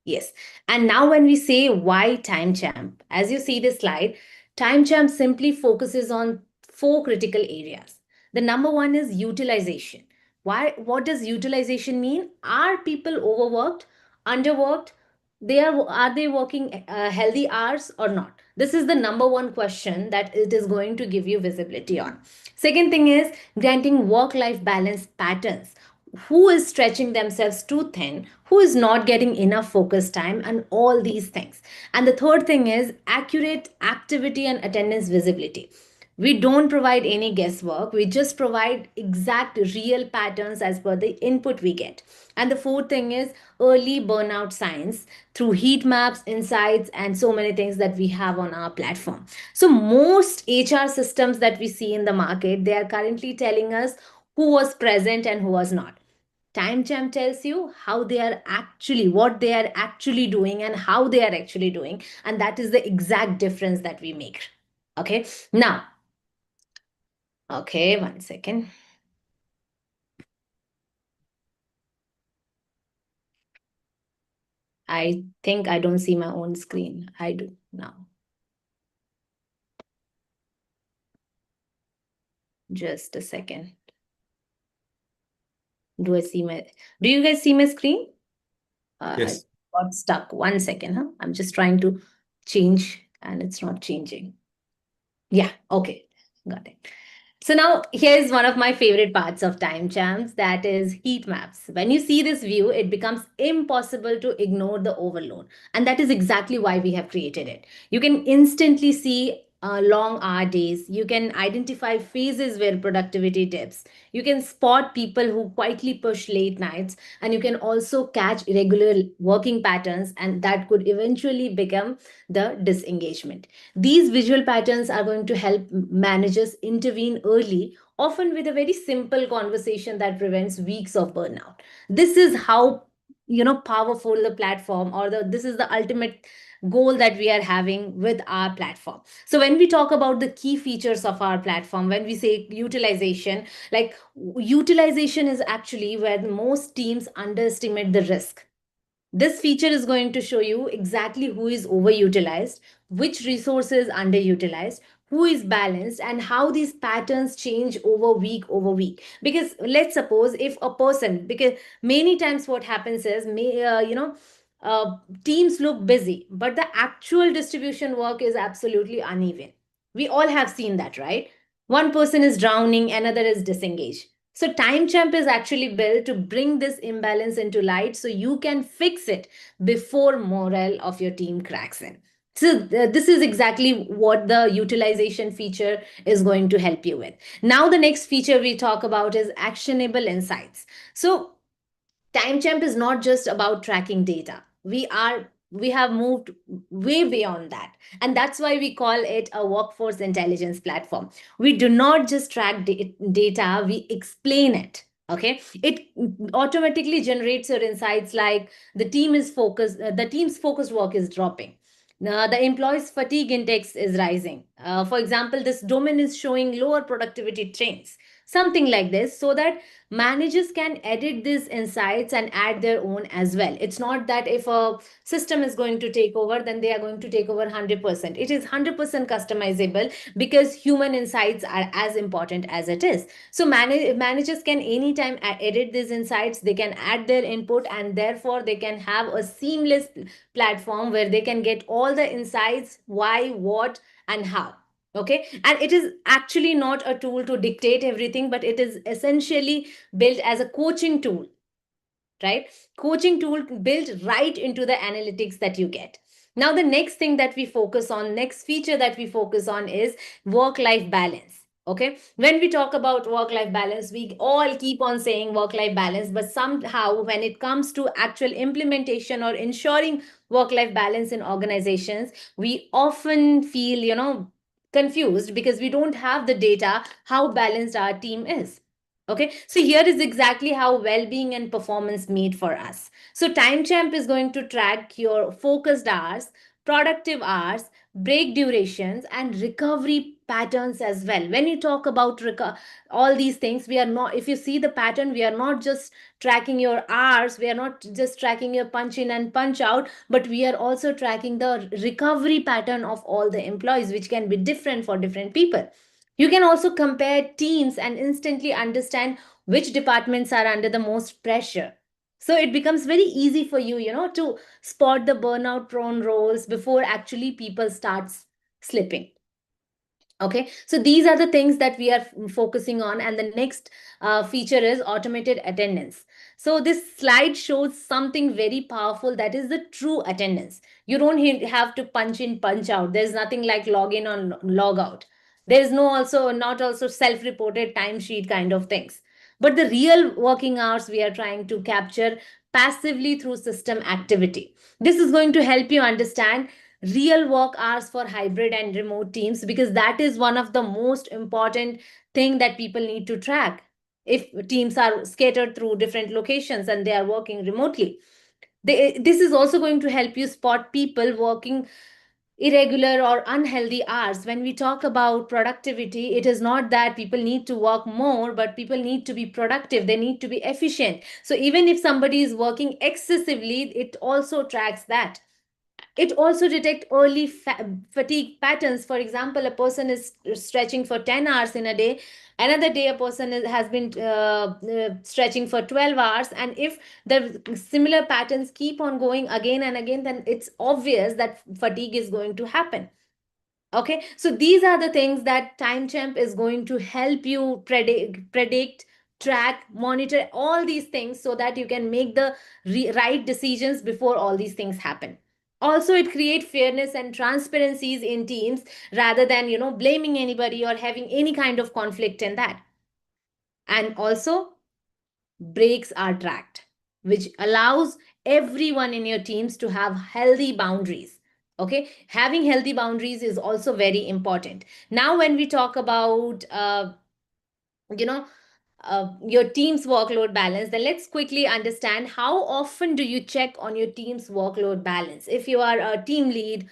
Yes. And now when we say why Time Champ, as you see this slide, Time Champ simply focuses on four critical areas. The number one is utilization. Why? What does utilization mean? Are people overworked, underworked? Are they working healthy hours or not? This is the number one question that it is going to give you visibility on. Second thing is granting work-life balance patterns. Who is stretching themselves too thin, who is not getting enough focus time, and all these things. And the third thing is accurate activity and attendance visibility. We don't provide any guesswork, we just provide exact real patterns as per the input we get. And the fourth thing is early burnout signs through heat maps, insights, and so many things that we have on our platform. So most HR systems that we see in the market, they are currently telling us who was present and who was not. TimeChamp tells you how they are actually, what they are actually doing and how they are actually doing. And that is the exact difference that we make. Okay. Now, okay, 1 second. I think I don't see my own screen. I do now. Just a second. Do you guys see my screen? Yes. I got stuck. 1 second, huh? I'm just trying to change and it's not changing. Yeah, okay. Got it. So now here's one of my favorite parts of time champs, that is heat maps. When you see this view, it becomes impossible to ignore the overload. And that is exactly why we have created it. You can instantly see long hour days. You can identify phases where productivity dips. You can spot people who quietly push late nights, and you can also catch irregular working patterns, and that could eventually become the disengagement. These visual patterns are going to help managers intervene early, often with a very simple conversation that prevents weeks of burnout. This is how powerful the platform, or this is the ultimate goal that we are having with our platform. So when we talk about the key features of our platform, when we say utilization, like utilization is actually where the most teams underestimate the risk. This feature is going to show you exactly who is overutilized, which resource is underutilized, who is balanced, and how these patterns change over week. Because let's suppose if a person, because many times what happens is, teams look busy, but the actual distribution work is absolutely uneven. We all have seen that, right? One person is drowning, another is disengaged. So time champ is actually built to bring this imbalance into light so you can fix it before morale of your team cracks in. So this is exactly what the utilization feature is going to help you with. Now the next feature we talk about is actionable insights. So timechamp is not just about tracking data. We have moved way beyond that, and that's why we call it a workforce intelligence platform. We do not just track data, we explain it. Okay, it automatically generates your insights, like the team's focused work is dropping. Now, the employee's fatigue index is rising. For example, this domain is showing lower productivity trends, something like this, so that managers can edit these insights and add their own as well. It's not that if a system is going to take over, then they are going to take over 100%. It is 100% customizable, because human insights are as important as it is. So managers can anytime edit these insights, they can add their input, and therefore they can have a seamless platform where they can get all the insights, why, what, and how. Okay, and it is actually not a tool to dictate everything, but it is essentially built as a coaching tool, right? Coaching tool built right into the analytics that you get. Now the next thing that we focus on, next feature that we focus on, is work life balance. Okay, when we talk about work life balance, we all keep on saying work life balance, but somehow when it comes to actual implementation or ensuring work life balance in organizations, we often feel confused, because we don't have the data how balanced our team is. Okay, so here is exactly how well-being and performance meet for us. So timechamp is going to track your focused hours, productive hours, break durations, and recovery patterns as well. When you talk about all these things, we are not, if you see the pattern, we are not just tracking your hours, we are not just tracking your punch in and punch out, but we are also tracking the recovery pattern of all the employees, which can be different for different people. You can also compare teams and instantly understand which departments are under the most pressure. So it becomes very easy for you, to spot the burnout prone roles before actually people start slipping. Okay, so these are the things that we are focusing on. And the next feature is automated attendance. So this slide shows something very powerful, that is the true attendance. You don't have to punch in, punch out. There's nothing like log in or log out. There's no also not also self-reported timesheet kind of things. But the real working hours we are trying to capture passively through system activity. This is going to help you understand real work hours for hybrid and remote teams, because that is one of the most important thing that people need to track. If teams are scattered through different locations and they are working remotely, this is also going to help you spot people working irregular or unhealthy hours. When we talk about productivity, it is not that people need to work more, but people need to be productive, they need to be efficient. So even if somebody is working excessively, it also tracks that. It also detect early fatigue patterns. For example, a person is stretching for 10 hours in a day, another day a person has been stretching for 12 hours, and if the similar patterns keep on going again and again, then it's obvious that fatigue is going to happen. Okay, so these are the things that timechamp is going to help you predict, track, monitor all these things, so that you can make the right decisions before all these things happen. Also, it creates fairness and transparencies in teams rather than, blaming anybody or having any kind of conflict in that. And also, breaks are tracked, which allows everyone in your teams to have healthy boundaries. Okay, having healthy boundaries is also very important. Now, when we talk about, you know, your team's workload balance, then let's quickly understand how often do you check on your team's workload balance. If you are a team lead,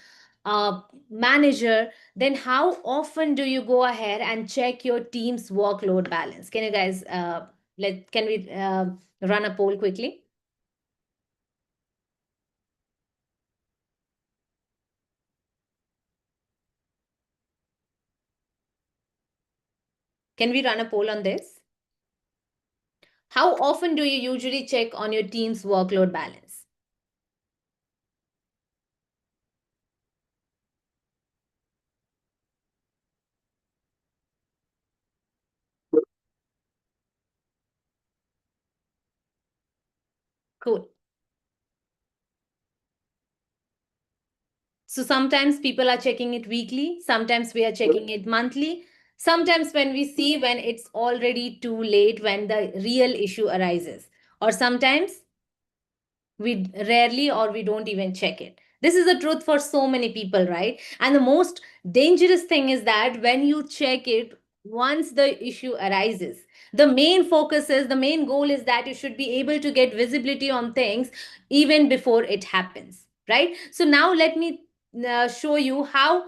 manager, then how often do you go ahead and check your team's workload balance? Can you guys can we run a poll quickly? Can we run a poll on this? How often do you usually check on your team's workload balance? Cool. So sometimes people are checking it weekly, sometimes we are checking it monthly, sometimes when we see when it's already too late, when the real issue arises, or sometimes we rarely or we don't even check it. This is the truth for so many people, right? And the most dangerous thing is that when you check it once the issue arises, the main goal is that you should be able to get visibility on things even before it happens, right? So now let me show you how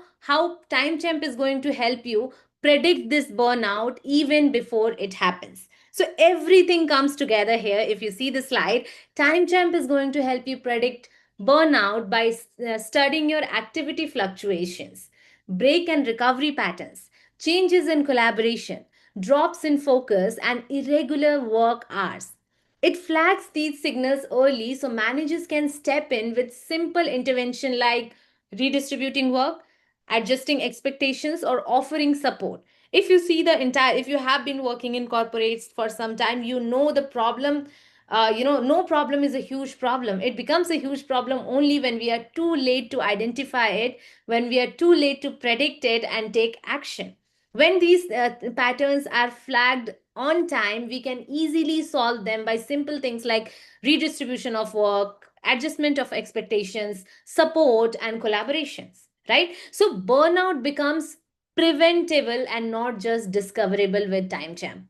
time champ is going to help you predict this burnout even before it happens. So everything comes together here. If you see the slide, TimeChamp is going to help you predict burnout by studying your activity fluctuations, break and recovery patterns, changes in collaboration, drops in focus, and irregular work hours. It flags these signals early so managers can step in with simple intervention like redistributing work, adjusting expectations, or offering support. If you see the entire, if you have been working in corporates for some time, you know the problem. No problem is a huge problem. It becomes a huge problem only when we are too late to identify it, when we are too late to predict it and take action. When these patterns are flagged on time, we can easily solve them by simple things like redistribution of work, adjustment of expectations, support, and collaborations, right? So burnout becomes preventable and not just discoverable with time champ.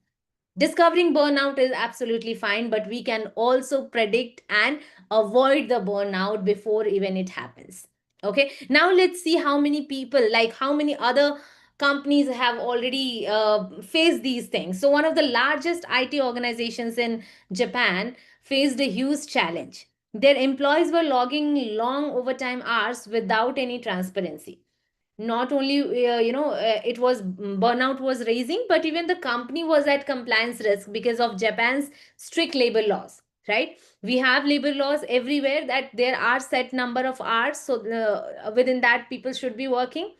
Discovering burnout is absolutely fine, but we can also predict and avoid the burnout before even it happens. Okay, now let's see how many people, like how many other companies have already faced these things. So, one of the largest IT organizations in Japan faced a huge challenge. Their employees were logging long overtime hours without any transparency. Not only it was burnout was raising, but even the company was at compliance risk because of Japan's strict labor laws, right? We have labor laws everywhere that there are set number of hours, so within that people should be working,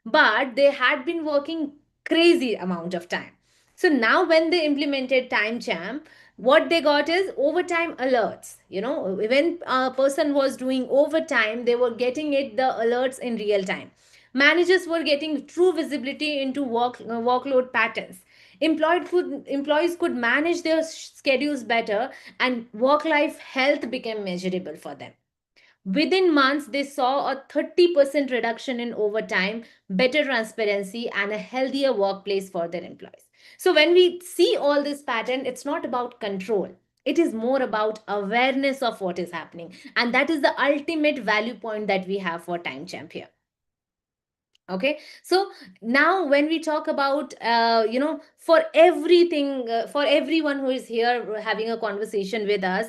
but they had been working crazy amount of time. So now when they implemented time champ, what they got is overtime alerts. When a person was doing overtime, they were getting it the alerts in real time. Managers were getting true visibility into workload patterns. Employees could manage their schedules better, and work life health became measurable for them. Within months, they saw a 30% reduction in overtime, better transparency, and a healthier workplace for their employees. So, when we see all this pattern, it's not about control. It is more about awareness of what is happening. And that is the ultimate value point that we have for Time Champ here. Okay, so now when we talk about for everything, for everyone who is here having a conversation with us,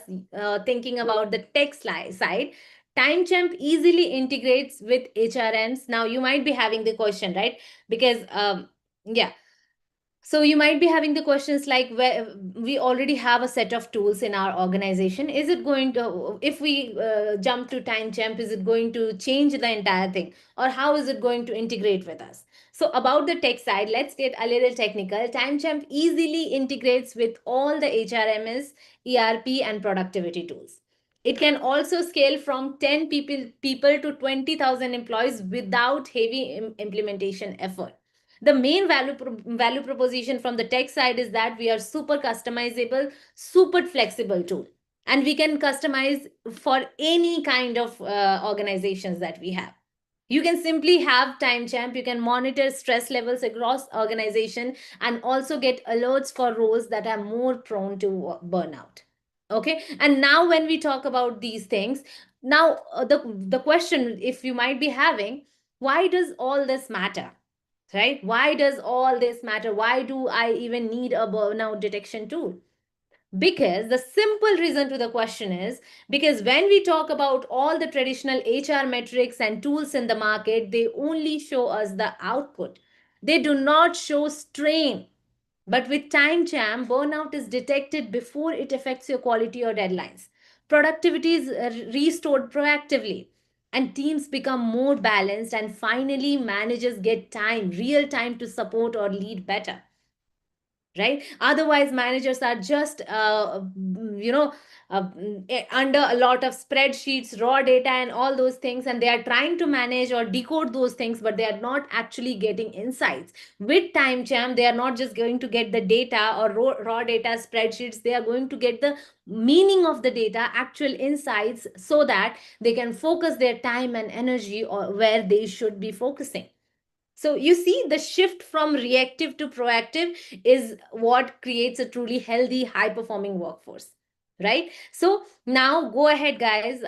thinking about the tech side, TimeChamp easily integrates with HRMs. Now you might be having the question, right? Because yeah, so you might be having the questions like, where we already have a set of tools in our organization. Is it going to, if we jump to TimeChamp, is it going to change the entire thing? Or how is it going to integrate with us? So about the tech side, let's get a little technical. TimeChamp easily integrates with all the HRMS, ERP, and productivity tools. It can also scale from 10 people to 20,000 employees without heavy implementation effort. The main value proposition from the tech side is that we are super customizable, super flexible tool. And we can customize for any kind of organizations that we have. You can simply have time champ. You can monitor stress levels across organization and also get alerts for roles that are more prone to burnout. Okay, and now when we talk about these things, now the question if you might be having, why does all this matter? Right? Why does all this matter? Why do I even need a burnout detection tool? Because the simple reason to the question is because when we talk about all the traditional HR metrics and tools in the market, they only show us the output. They do not show strain. But with time jam, burnout is detected before it affects your quality or deadlines. Productivity is restored proactively, and teams become more balanced, and finally, managers get time, real time to support or lead better. Right? Otherwise, managers are just under a lot of spreadsheets, raw data and all those things, and they are trying to manage or decode those things, but they are not actually getting insights. With time jam, they are not just going to get the data or raw data spreadsheets. They are going to get the meaning of the data, actual insights, so that they can focus their time and energy or where they should be focusing. So you see, the shift from reactive to proactive is what creates a truly healthy, high performing workforce. Right? So now go ahead, guys.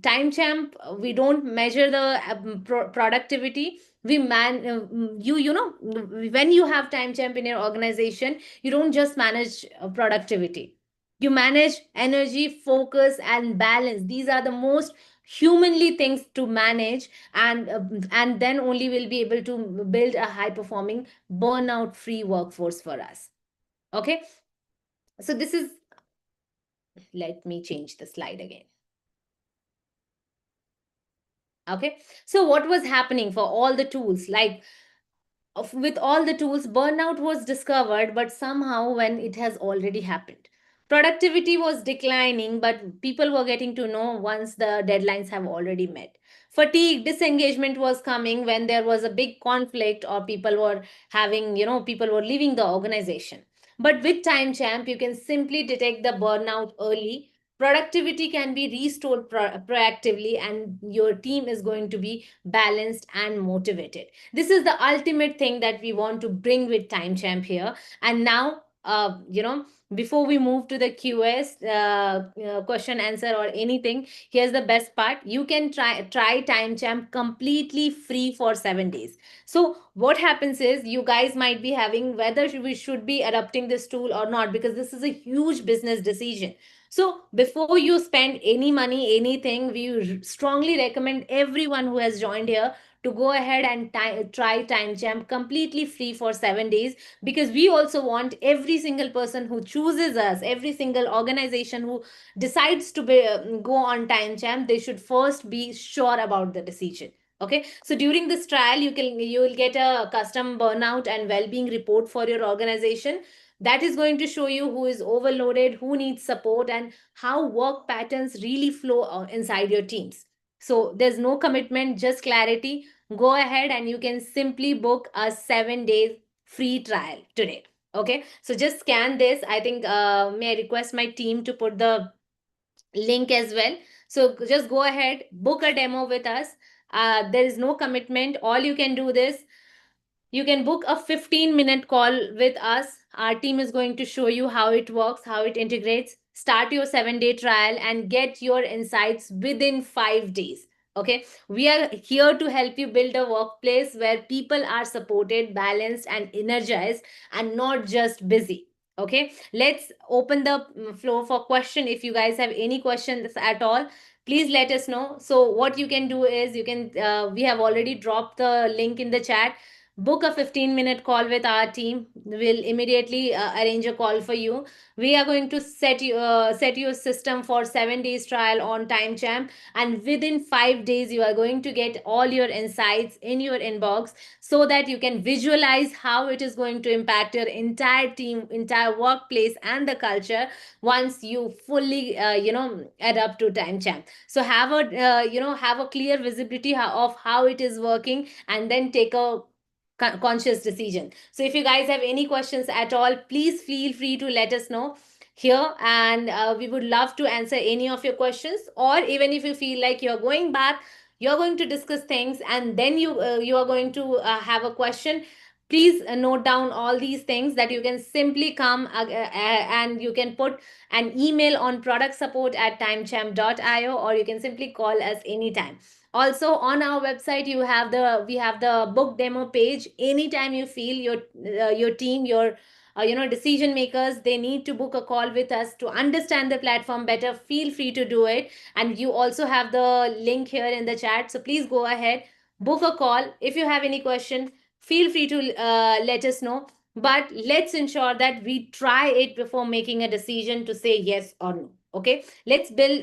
Time champ, we don't measure the productivity. We you know, when you have time champ in your organization, you don't just manage productivity. You manage energy, focus, and balance. These are the most humanly things to manage, and then only we'll be able to build a high performing burnout free workforce for us. Okay, so this is, let me change the slide again. Okay, so what was happening for all the tools, like with all the tools, burnout was discovered, but somehow when it has already happened. Productivity was declining, but people were getting to know once the deadlines have already met. Fatigue, disengagement was coming when there was a big conflict or people were having, people were leaving the organization. But with Time Champ, you can simply detect the burnout early. Productivity can be restored proactively, and your team is going to be balanced and motivated. This is the ultimate thing that we want to bring with Time Champ here. And now, before we move to the QS question answer or anything, here's the best part. You can try Time Champ completely free for 7 days. So what happens is, you guys might be having whether we should be adopting this tool or not, because this is a huge business decision. So before you spend any money, anything, we strongly recommend everyone who has joined here to go ahead and try Time Champ completely free for 7 days, because we also want every single person who chooses us, every single organization who decides to go on Time Champ, they should first be sure about the decision. Okay, so during this trial, you will get a custom burnout and well-being report for your organization that is going to show you who is overloaded, who needs support, and how work patterns really flow inside your teams. So there's no commitment, just clarity. Go ahead and you can simply book a 7 days free trial today. Okay, so just scan this. I think, may I request my team to put the link as well. So just go ahead, book a demo with us. There is no commitment. All you can do this, you can book a 15-minute call with us. Our team is going to show you how it works, how it integrates. Start your 7 day trial and get your insights within 5 days. Okay, we are here to help you build a workplace where people are supported, balanced, and energized, and not just busy. Okay, let's open the floor for question. If you guys have any questions at all, please let us know. So what you can do is, you can we have already dropped the link in the chat. book a 15-minute call with our team. We'll immediately arrange a call for you. We are going to set your system for 7 days trial on TimeChamp, and within 5 days you are going to get all your insights in your inbox, so that you can visualize how it is going to impact your entire team, entire workplace, and the culture once you fully adapt to TimeChamp. So have a have a clear visibility of how it is working, and then take a conscious decision. So if you guys have any questions at all, please feel free to let us know here, and we would love to answer any of your questions. Or even if you feel like you're going back, you're going to discuss things, and then you are going to have a question, please note down all these things, that you can simply come and you can put an email on product support at timechamp.io, or you can simply call us anytime. Also on our website, we have the book demo page. Anytime you feel your team, your decision makers, they need to book a call with us to understand the platform better, feel free to do it. And you also have the link here in the chat, so please go ahead, book a call. If you have any question, feel free to let us know. But let's ensure that we try it before making a decision to say yes or no. Okay, let's build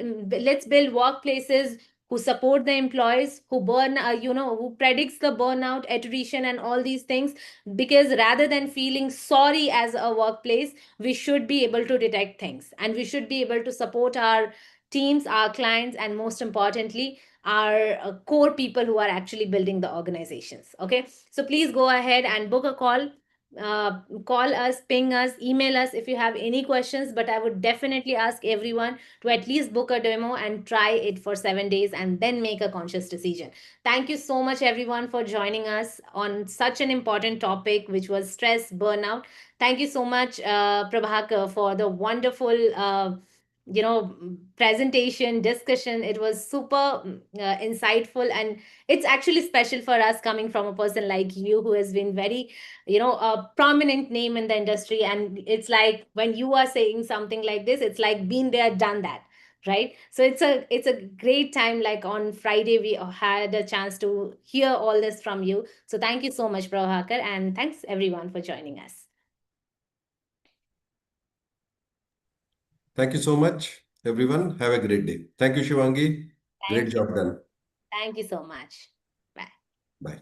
workplaces who support the employees, who who predicts the burnout, attrition, and all these things. Because rather than feeling sorry as a workplace, we should be able to detect things, and we should be able to support our teams, our clients, and most importantly, our core people who are actually building the organizations. Okay, so please go ahead and book a call. Call us, ping us, email us if you have any questions. But I would definitely ask everyone to at least book a demo and try it for 7 days, and then make a conscious decision. Thank you so much, everyone, for joining us on such an important topic, which was stress, burnout. Thank you so much, Prabhakar, for the wonderful presentation, discussion. It was super insightful, and it's actually special for us, coming from a person like you, who has been very a prominent name in the industry. And it's like, when you are saying something like this, it's like been there, done that, right? So it's a great time. Like on Friday, we had a chance to hear all this from you. So thank you so much, Prabhakar, and thanks everyone for joining us. Thank you so much, everyone. Have a great day. Thank you, Shivangi. Thank Great you. job done. Thank you so much. Bye. Bye.